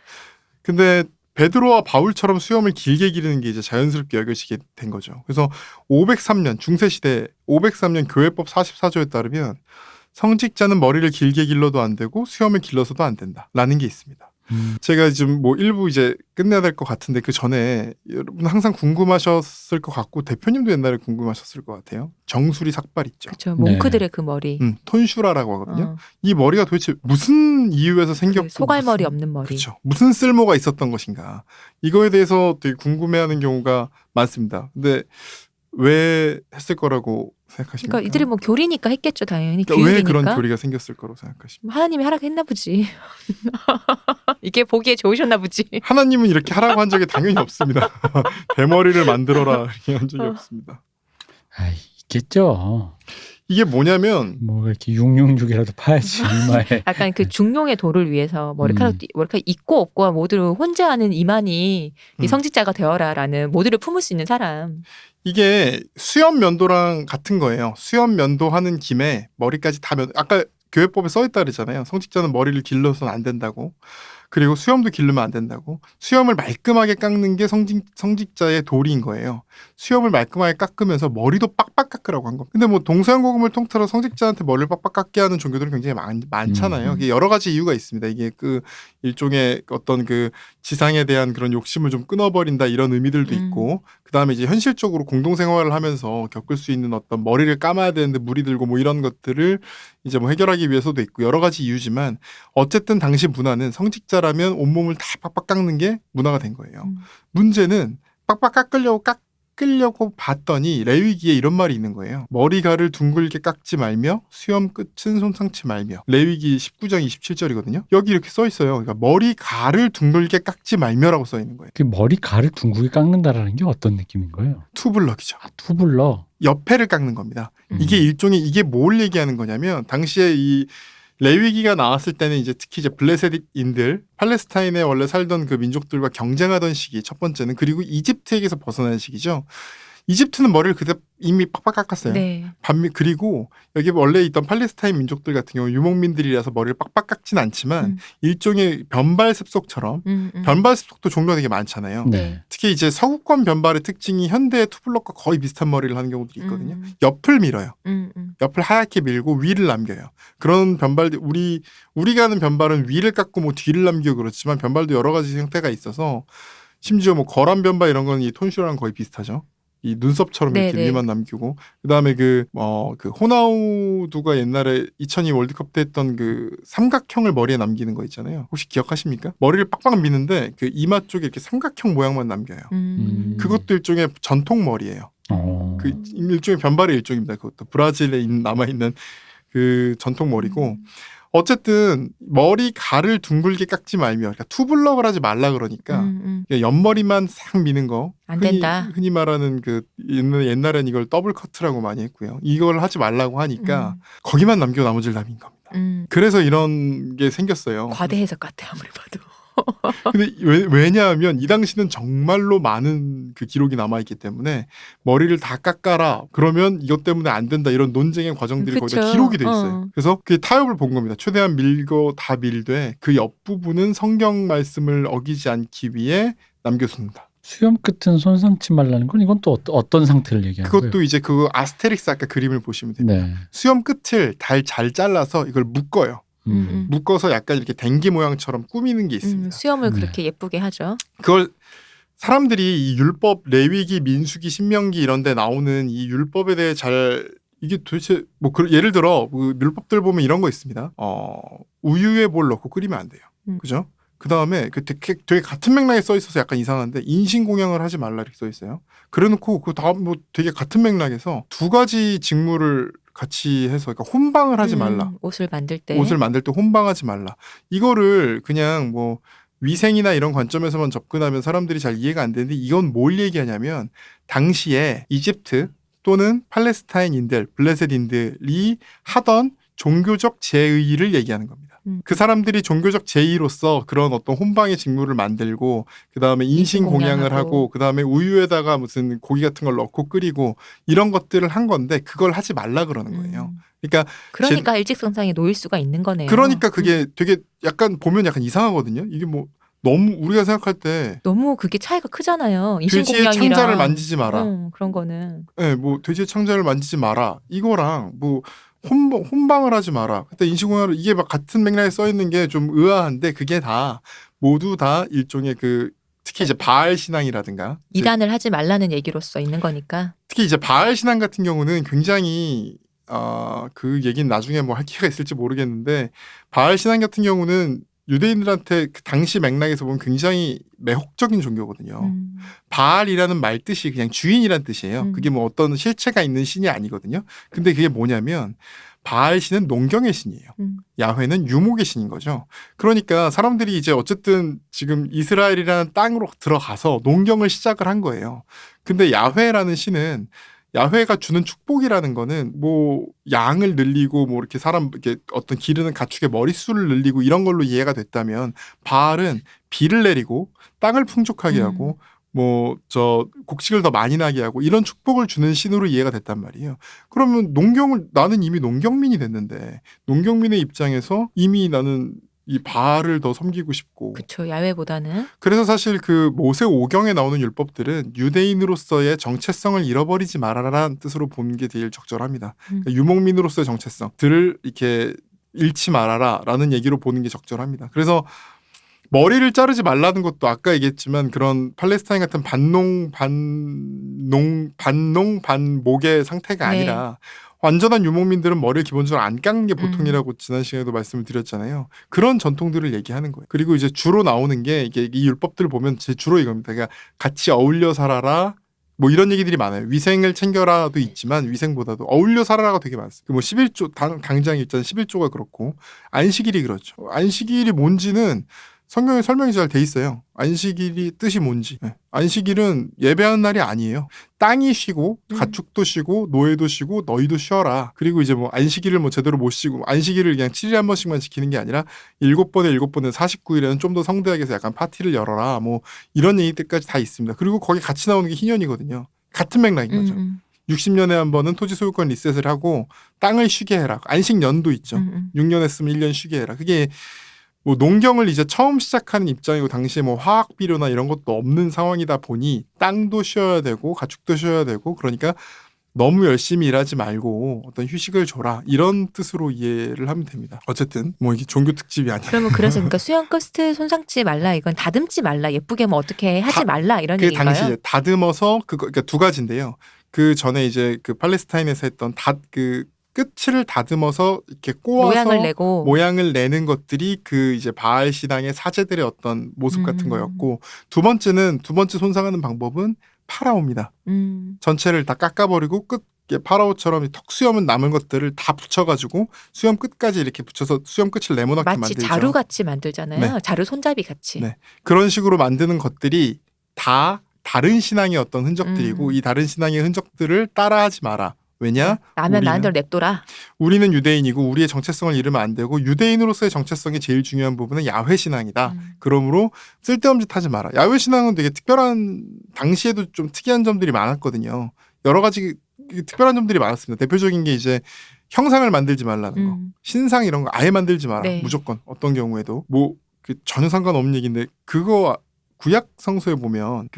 근데 베드로와 바울처럼 수염을 길게 기르는 게 이제 자연스럽게 여겨지게 된 거죠. 그래서 503년 중세시대 503년 교회법 44조에 따르면 성직자는 머리를 길게 길러도 안 되고 수염을 길러서도 안 된다라는 게 있습니다. 제가 지금 뭐 일부 이제 끝내야 될 것 같은데 그 전에 여러분 항상 궁금하셨을 것 같고 대표님도 옛날에 궁금하셨을 것 같아요. 정수리 삭발 있죠. 그렇죠. 몽크들의 그 머리. 톤슈라라고 하거든요. 이 머리가 도대체 무슨 이유에서 생겼고 그 소갈머리 없는 머리. 그렇죠. 무슨 쓸모가 있었던 것인가. 이거에 대해서 되게 궁금해하는 경우가 많습니다. 근데 왜 했을 거라고 생각하십니까? 그러니까 이들이 뭐 교리니까 했겠죠, 당연히. 그러니까 왜 교육이니까. 그런 교리가 생겼을 거라고 생각하십니까? 하나님이 하락했나 보지. 이게 보기에 좋으셨나 보지. 하나님은 이렇게 하라고 한 적이 당연히 없습니다. 대머리를 만들어라 이렇게 한 적이 없습니다. 아, 있겠죠. 이게 뭐냐면 뭐 이렇게 666이라도 파야지 이마에. 약간 그 중용의 도를 위해서 머리카락 있고 없고 모두를 혼재하는 이만희 이 성직자가 되어라라는 모두를 품을 수 있는 사람. 이게 수염 면도랑 같은 거예요. 수염 면도하는 김에 머리까지 다 아까 교회법에 써 있다 그랬잖아요. 성직자는 머리를 길러서는 안 된다고. 그리고 수염도 기르면 안 된다고. 수염을 말끔하게 깎는 게 성직자의 도리인 거예요. 수염을 말끔하게 깎으면서 머리도 빡빡 깎으라고 한 겁니다. 근데 뭐 동서양복음을 통틀어 성직자한테 머리를 빡빡 깎게 하는 종교들은 굉장히 많잖아요. 이게 여러 가지 이유가 있습니다. 이게 그 일종의 어떤 그 지상에 대한 그런 욕심을 좀 끊어버린다 이런 의미들도 있고, 그 다음에 이제 현실적으로 공동생활을 하면서 겪을 수 있는 어떤 머리를 감아야 되는데 물이 들고 뭐 이런 것들을 이제 뭐 해결하기 위해서도 있고 여러 가지 이유지만 어쨌든 당시 문화는 성직자라면 온몸을 다 빡빡 깎는 게 문화가 된 거예요. 문제는 빡빡 깎으려고 봤더니 레위기에 이런 말이 있는 거예요. 머리가를 둥글게 깎지 말며 수염 끝은 손상치 말며. 레위기 19장 27절이거든요. 여기 이렇게 써 있어요. 그러니까 머리가를 둥글게 깎지 말며라고 써 있는 거예요. 그 머리가를 둥글게 깎는다라는 게 어떤 느낌인 거예요? 투블럭이죠. 아, 투블럭. 옆에를 깎는 겁니다. 이게 일종의 이게 뭘 얘기하는 거냐면 당시에 이 레위기가 나왔을 때는 이제 특히 이제 블레셋인들 팔레스타인에 원래 살던 그 민족들과 경쟁하던 시기 첫 번째는, 그리고 이집트에게서 벗어나는 시기죠. 이집트는 머리를 그때 이미 빡빡 깎았어요. 네. 그리고 여기 원래 있던 팔레스타인 민족들 같은 경우 유목민들이라서 머리를 빡빡 깎진 않지만 일종의 변발 습속처럼 변발 습속도 종류가 되게 많잖아요. 네. 특히 이제 서구권 변발의 특징이 현대의 투블럭과 거의 비슷한 머리를 하는 경우들이 있거든요. 옆을 밀어요. 옆을 하얗게 밀고 위를 남겨요. 그런 변발들 우리가 하는 변발은 위를 깎고 뭐 뒤를 남기고 그렇지만 변발도 여러 가지 형태가 있어서 심지어 뭐 거란 변발 이런 건 이 톤슈랑 거의 비슷하죠. 이 눈썹처럼 이렇게 네네. 위만 남기고, 그다음에 그 호나우두가 옛날에 2002 월드컵 때 했던 그 삼각형을 머리에 남기는 거 있잖아요. 혹시 기억하십니까? 머리를 빡빡 미는데 그 이마 쪽에 이렇게 삼각형 모양만 남겨요. 그것도 일종의 전통 머리예요. 그 일종의 변발의 일종입니다. 그것도 브라질에 남아있는 그 전통 머리고, 어쨌든 머리가를 둥글게 깎지 말며, 그러니까 투블럭을 하지 말라 그러니까 옆머리만 싹 미는 거 안 된다. 흔히 말하는 그 옛날엔 이걸 더블 커트라고 많이 했고요. 이걸 하지 말라고 하니까 거기만 남겨 나머지를 남긴 겁니다. 그래서 이런 게 생겼어요. 과대 해석 같아 아무리 봐도. 근데 왜냐하면 이 당시는 정말로 많은 그 기록이 남아있기 때문에 머리를 다 깎아라 그러면 이것 때문에 안 된다 이런 논쟁의 과정들이 거기다 그쵸. 기록이 돼 있어요. 그래서 그 타협을 본 겁니다. 최대한 밀고 다 밀되 그 옆부분은 성경 말씀을 어기지 않기 위해 남겨둔다. 수염 끝은 손상치 말라는 건 이건 또 어떤 상태를 얘기하는 거예요? 그것도 이제 그 아스테릭스 아까 그림을 보시면 됩니다. 네. 수염 끝을 잘 잘라서 이걸 묶어요. 묶어서 약간 이렇게 댕기 모양처럼 꾸미는 게 있습니다. 수염을 네. 그렇게 예쁘게 하죠. 그걸 사람들이 이 율법, 레위기, 민수기, 신명기 이런 데 나오는 이 율법에 대해 잘 이게 도대체 뭐 예를 들어 그 율법들 보면 이런 거 있습니다. 우유에 뭘 넣고 끓이면 안 돼요. 그죠? 그 다음에 그 되게 같은 맥락에 써 있어서 약간 이상한데 인신공양을 하지 말라 이렇게 써 있어요. 그래놓고 그 다음 뭐 되게 같은 맥락에서 두 가지 직무를 같이 해서 그러니까 혼방을 하지 말라. 옷을 만들 때 혼방하지 말라. 이거를 그냥 뭐 위생이나 이런 관점에서만 접근하면 사람들이 잘 이해가 안 되는데 이건 뭘 얘기하냐면 당시에 이집트 또는 팔레스타인인들, 블레셋인들이 하던 종교적 제의를 얘기하는 겁니다. 그 사람들이 종교적 제의로서 그런 어떤 혼방의 직무를 만들고 그 다음에 인신공양을 하고 그 다음에 우유에다가 무슨 고기 같은 걸 넣고 끓이고 이런 것들을 한 건데 그걸 하지 말라 그러는 거예요. 그러니까 일직선상에 놓일 수가 있는 거네요. 그러니까 그게 되게 약간 보면 약간 이상하거든요. 이게 뭐 너무 우리가 생각할 때 너무 그게 차이가 크잖아요. 돼지의 인신공양이랑 창자를 만지지 마라. 그런 거는. 네, 뭐 돼지의 창자를 만지지 마라. 이거랑 뭐 혼방을 하지 마라. 그때 인신공양을 이게 막 같은 맥락에 써 있는 게 좀 의아한데 그게 다 모두 다 일종의 그 특히 이제 바알 신앙이라든가 이단을 하지 말라는 얘기로서 있는 거니까. 특히 이제 바알 신앙 같은 경우는 굉장히 그 얘기는 나중에 뭐 할 기회가 있을지 모르겠는데 바알 신앙 같은 경우는 유대인들한테 그 당시 맥락에서 보면 굉장히 매혹적인 종교거든요. 바알이라는 말 뜻이 그냥 주인이란 뜻이에요. 그게 뭐 어떤 실체가 있는 신이 아니거든요. 근데 그게 뭐냐면 바알 신은 농경의 신이에요. 야훼는 유목의 신인 거죠. 그러니까 사람들이 이제 어쨌든 지금 이스라엘이라는 땅으로 들어가서 농경을 시작을 한 거예요. 근데 야훼라는 신은 야훼가 주는 축복이라는 거는 뭐 양을 늘리고 뭐 이렇게 사람 이렇게 어떤 기르는 가축의 머릿수를 늘리고 이런 걸로 이해가 됐다면 바알은 비를 내리고 땅을 풍족하게 하고 뭐 곡식을 더 많이 나게 하고 이런 축복을 주는 신으로 이해가 됐단 말이에요. 그러면 나는 이미 농경민이 됐는데 농경민의 입장에서 이미 나는 이 바알을 더 섬기고 싶고. 그렇죠. 야훼보다는. 그래서 사실 그 모세 오경에 나오는 율법들은 유대인으로서의 정체성을 잃어버리지 말아라라는 뜻으로 보는 게 제일 적절합니다. 그러니까 유목민으로서의 정체성들을 이렇게 잃지 말아라라는 얘기로 보는 게 적절합니다. 그래서 머리를 자르지 말라는 것도 아까 얘기했지만 그런 팔레스타인 같은 반목의 상태가 아니라 완전한 유목민들은 머리를 기본적으로 안 깎는 게 보통이라고 지난 시간에도 말씀을 드렸잖아요. 그런 전통들을 얘기하는 거예요. 그리고 이제 주로 나오는 게 이게 이 율법들을 보면 주로 이겁니다. 그러니까 같이 어울려 살아라. 뭐 이런 얘기들이 많아요. 위생을 챙겨라도 있지만 위생보다도 어울려 살아라가 되게 많습니다. 뭐 11조 당장 일단 11조가 그렇고 안식일이 그렇죠. 안식일이 뭔지는 성경에 설명이 잘 돼 있어요. 안식일이 뜻이 뭔지. 안식일은 예배하는 날이 아니에요. 땅이 쉬고 가축도 쉬고 노예도 쉬고 너희도 쉬어라. 그리고 이제 뭐 안식일을 뭐 제대로 못 쉬고 안식일을 그냥 7일에 한 번씩만 지키는 게 아니라 7번에 49일에는 좀 더 성대하게 해서 약간 파티를 열어라. 뭐 이런 얘기들까지 다 있습니다. 그리고 거기 같이 나오는 게 희년이거든요. 같은 맥락인 거죠. 60년에 한 번은 토지 소유권 리셋을 하고 땅을 쉬게 해라. 안식년도 있죠. 6년 했으면 1년 쉬게 해라. 그게 뭐 농경을 이제 처음 시작하는 입장이고 당시에 뭐 화학 비료나 이런 것도 없는 상황이다 보니 땅도 쉬어야 되고 가축도 쉬어야 되고 그러니까 너무 열심히 일하지 말고 어떤 휴식을 줘라 이런 뜻으로 이해를 하면 됩니다. 어쨌든 뭐 이게 종교 특집이 아니라. 그러면 그래서 그러니까 수영 커스트 손상치 말라 이건 다듬지 말라 예쁘게 뭐 어떻게 하지 말라 이런 얘기인가요? 그 당시에 다듬어서 그러니까 두 가지인데요. 그 전에 이제 그 팔레스타인에서 했던 끝을 다듬어서 이렇게 꼬아서 모양을 내는 것들이 그 이제 바알 신앙의 사제들의 어떤 모습 같은 거였고 두 번째 손상하는 방법은 파라오입니다. 전체를 다 깎아버리고 파라오처럼 턱 수염은 남은 것들을 다 붙여가지고 수염 끝까지 이렇게 붙여서 수염 끝을 네모나게 마치 만들죠. 자루 같이 만들잖아요. 네. 자루 손잡이 같이. 네. 그런 식으로 만드는 것들이 다 다른 신앙의 어떤 흔적들이고 이 다른 신앙의 흔적들을 따라하지 마라. 왜냐? 나면 나한테로 냅둬라. 우리는 유대인이고 우리의 정체성을 잃으면 안 되고 유대인으로서의 정체성이 제일 중요한 부분은 야훼 신앙이다. 그러므로 쓸데없는 짓 하지 마라. 야훼 신앙은 되게 특별한 당시에도 좀 특이한 점들이 많았거든요. 여러 가지 특별한 점들이 많았습니다. 대표적인 게 이제 형상을 만들지 말라는 거. 신상 이런 거 아예 만들지 마라. 네. 무조건 어떤 경우에도 뭐 전혀 상관없는 얘기인데 그거 구약 성서에 보면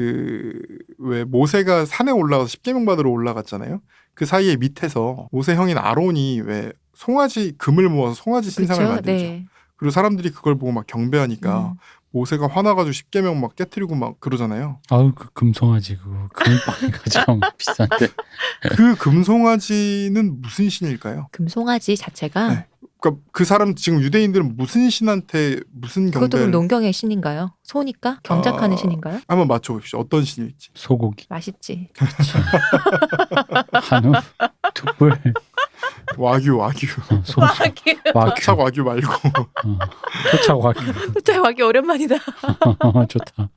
왜 모세가 산에 올라가서 십계명 받으러 올라갔잖아요. 그 사이에 밑에서 모세 형인 아론이 왜 금을 모아서 송아지 신상을 만들죠. 네. 그리고 사람들이 그걸 보고 막 경배하니까 모세가 화나가지고 10계명 막 깨트리고 막 그러잖아요. 아우 그 금송아지 그거 금빵이 가장 비싼데. 그 금송아지는 무슨 신일까요? 금송아지 자체가 네. 그러니까 그 사람 지금 유대인들은 무슨 신한테 무슨 그것도 그럼 경배를 농경의 신인가요? 소니까 경작하는 아. 신인가요? 한번 맞춰봅시다. 어떤 신일지. 소고기, 맛있지. 한우, 툭불, 와규 소주, 와규, 차 와규 말고 토착 와규. 진짜 와기 오랜만이다. 좋다.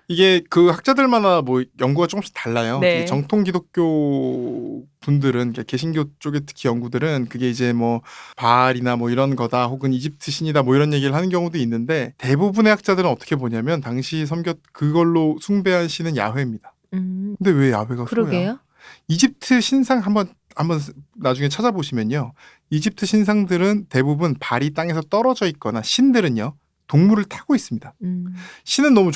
이게 그 학자들마다 뭐 연구가 조금씩 달라요. 네. 이 정통 기독교 분들은 개신교 쪽에 특히 연구들은 그게 이제 뭐 바알이나 뭐 이런 거다 혹은 이집트 신이다 뭐 이런 얘기를 하는 경우도 있는데 대부분의 학자들은 어떻게 보냐면 당시 그걸로 숭배한 신은 야훼입니다. 근데 왜 야훼가 소야? 그러게요. 이집트 신상 한번 나중에 찾아보시면요. 이집트 신상들은 대부분 발이 땅에서 떨어져 있거나 신들은요. 동물을 타고 있습니다. 신은 너무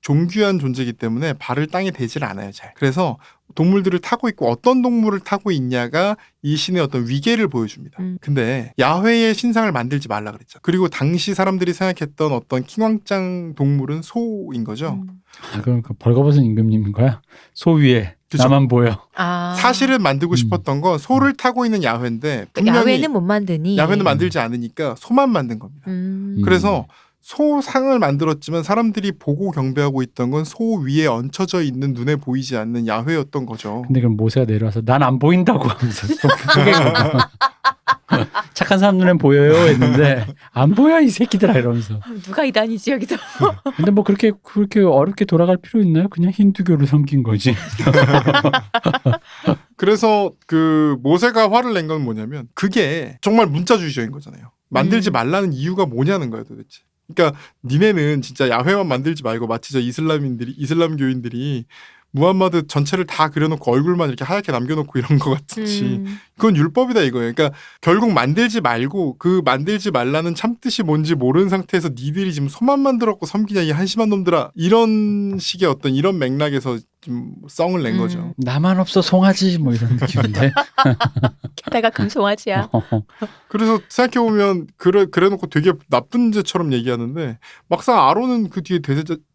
존귀한 존재이기 때문에 발을 땅에 대질 않아요. 잘. 그래서 동물들을 타고 있고 어떤 동물을 타고 있냐가 이 신의 어떤 위계를 보여줍니다. 근데 야훼의 신상을 만들지 말라 그랬죠. 그리고 당시 사람들이 생각했던 어떤 킹왕짱 동물은 소인 거죠. 아, 그럼 그 벌거벗은 임금님인 거야? 소 위에 그쵸. 나만 보여. 아. 사실은 만들고 싶었던 건 소를 타고 있는 야훼인데 분명히 야훼는 못 만드니. 야훼는 만들지 않으니까 소만 만든 겁니다. 그래서 소상을 만들었지만 사람들이 보고 경배하고 있던 건 소 위에 얹혀져 있는 눈에 보이지 않는 야훼였던 거죠. 근데 그럼 모세가 내려와서 난 안 보인다고 하면서 착한 사람 눈엔 보여요 했는데 안 보여 이 새끼들아 이러면서. 누가 이단이지 여기서. 근데 뭐 그렇게 어렵게 돌아갈 필요 있나요? 그냥 힌두교를 섬긴 거지. 그래서 그 모세가 화를 낸 건 뭐냐면 그게 정말 문자주의적인 거잖아요. 만들지 말라는 이유가 뭐냐는 거예요 도대체. 그러니까 니네는 진짜 야훼만 만들지 말고 마치 저 이슬람교인들이 무함마드 전체를 다 그려놓고 얼굴만 이렇게 하얗게 남겨놓고 이런 거 같은지 그건 율법이다 이거예요. 그러니까 결국 만들지 말고 그 만들지 말라는 참뜻이 뭔지 모르는 상태에서 니들이 지금 소만 만들었고 섬기냐 이 한심한 놈들아 이런 식의 어떤 이런 맥락에서 좀 썽을 낸 거죠. 나만 없어 송아지 뭐 이런 느낌인데. 게다가 금송아지야. 그래서 생각해보면 그래놓고 되게 나쁜 죄처럼 얘기하는데 막상 아론은 그 뒤에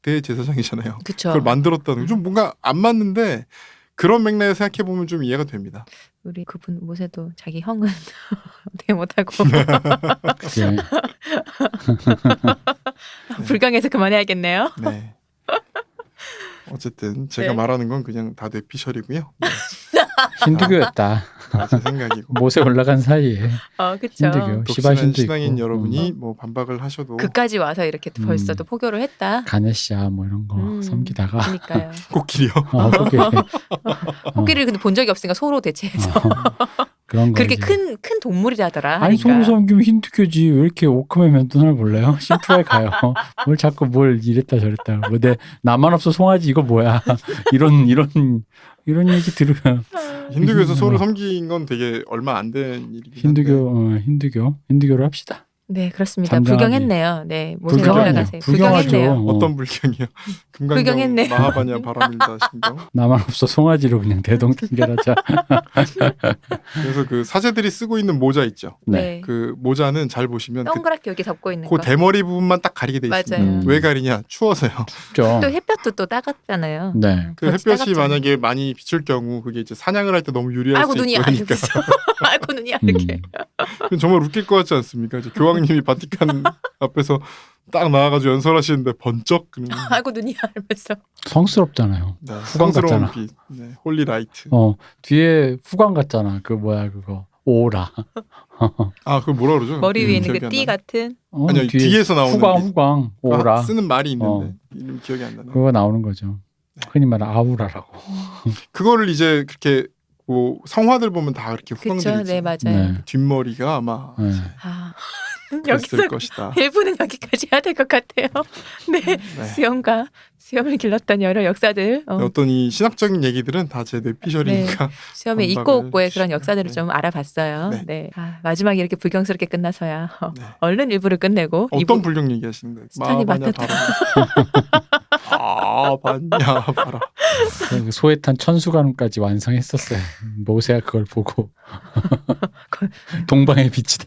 대제사장이잖아요. 그쵸. 그걸 만들었다는 좀 뭔가 안 맞는데 그런 맥락에서 생각해보면 좀 이해가 됩니다. 우리 그분 모세도 자기 형은 어떻게 못하고 그게 불강해서 그만해야겠네요. 네. 어쨌든 제가 네. 말하는 건 그냥 다 뇌피셜이고요. 네, 힌두교였다. 제 생각이고. 모세 올라간 사이에 그쵸. 힌두교, 시바 독신한 신도 신앙인 있고. 여러분이 뭐 반박을 하셔도 그까지 와서 이렇게 벌써 또 포교를 했다. 가네시아 뭐 이런 거 섬기다가 그러니까요. 코끼리요. 그게 코끼리를 근데 본 적이 없으니까 소로 대체해서 그런 거 그렇게 이제. 큰 동물이라더라. 아니 하니까. 소로 섬기면 힌두교지 왜 이렇게 오크맨 면도날 몰라요? 심플하게 가요. 뭘 자꾸 뭘 이랬다 저랬다. 뭐 내 나만 없어 송아지 이거 뭐야? 이런 얘기 들으면 힌두교에서 소를 섬긴 건 되게 얼마 안 된 일이긴 한데. 힌두교로 합시다. 네 그렇습니다. 잠잠하게. 불경했네요. 네 모세 불경 아니에요. 올라가세요. 불경하죠. 불경했네요. 어떤 불경이요? 금강경 불경했네요. 마하바냐 바람일다 신경. 나만 없어 송아지로 그냥 대동단결하자. 그래서 그 사제들이 쓰고 있는 모자 있죠. 네. 그 모자는 잘 보시면 동그랗게 여기 덮고 있는 그 거. 대머리 부분만 딱 가리게 돼 있습니다. 맞아요. 왜 가리냐? 추워서요. 춥죠. 또 햇볕도 또 따갑잖아요. 네. 그 그렇지, 햇볕이 따갑잖아요. 만약에 많이 비칠 경우 그게 이제 사냥을 할 때 너무 유리할 아이고 수 눈이 있고 안 그러니까 이렇게. 아이고 눈이 이렇게. 그건 정말 웃길 것 같지 않습니까? 이제 교황님이 바티칸 앞에서 딱 나와가지고 연설하시는데 번쩍 그냥 아이고 눈이 알면서. 성스럽잖아요. 후광 성스러운 같잖아. 빛, 네, 홀리 라이트. 뒤에 후광 같잖아. 그 뭐야 그거 오라. 아, 그걸 뭐라 그러죠? 머리 위에 있는 기억이 그 안 띠 나네. 같은. 아니요, 뒤에서 나오는 후광 오라. 아, 쓰는 말이 있는데 이름 기억이 안 나네. 그거 나오는 거죠. 흔히 말하는 아우라라고. 그거를 이제 그렇게 뭐 성화들 보면 다 그렇게 후광들이 그렇죠. 네 있잖아요. 맞아요. 네. 뒷머리가 아마 네. 아 그랬을 여기서 것이다. 1부는 여기까지 해야 될 것 같아요. 네. 수염을 길렀던 여러 역사들. 어떤 이 신학적인 얘기들은 다 제 뇌피셜이니까 수염의 있고 반박을 없고의 그런 해주시죠. 역사들을 네. 좀 알아봤어요. 네. 네. 마지막에 이렇게 불경스럽게 끝나서야 네. 얼른 1부를 끝내고 어떤 불경 얘기하시는 거예요? 스탄이 마하바냐 맡았다. 바라. 바냐 바라. 그 소에탄 천수관까지 완성했었어요. 모세가 그걸 보고 동방의 빛이다.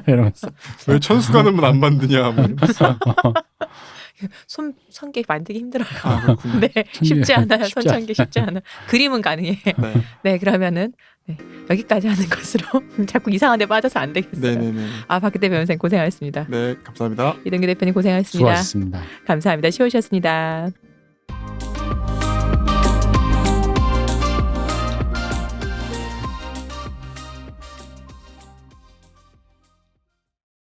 이러면서 왜 천수가는문 안 만드냐 뭐 이러면서. 손천개 만들기 힘들어요. 아, 그렇군요. 네, 쉽지 않아요. 쉽지 손천개 쉽지 않아. 그림은 가능해. 네. 네, 그러면은 네, 여기까지 하는 것으로 자꾸 이상한 데 빠져서 안 되겠어요. 네네네. 아, 박기대 변호사님 고생하셨습니다. 네, 감사합니다. 이동규 대표님 고생하셨습니다. 수고하셨습니다. 감사합니다. 쉬우셨습니다.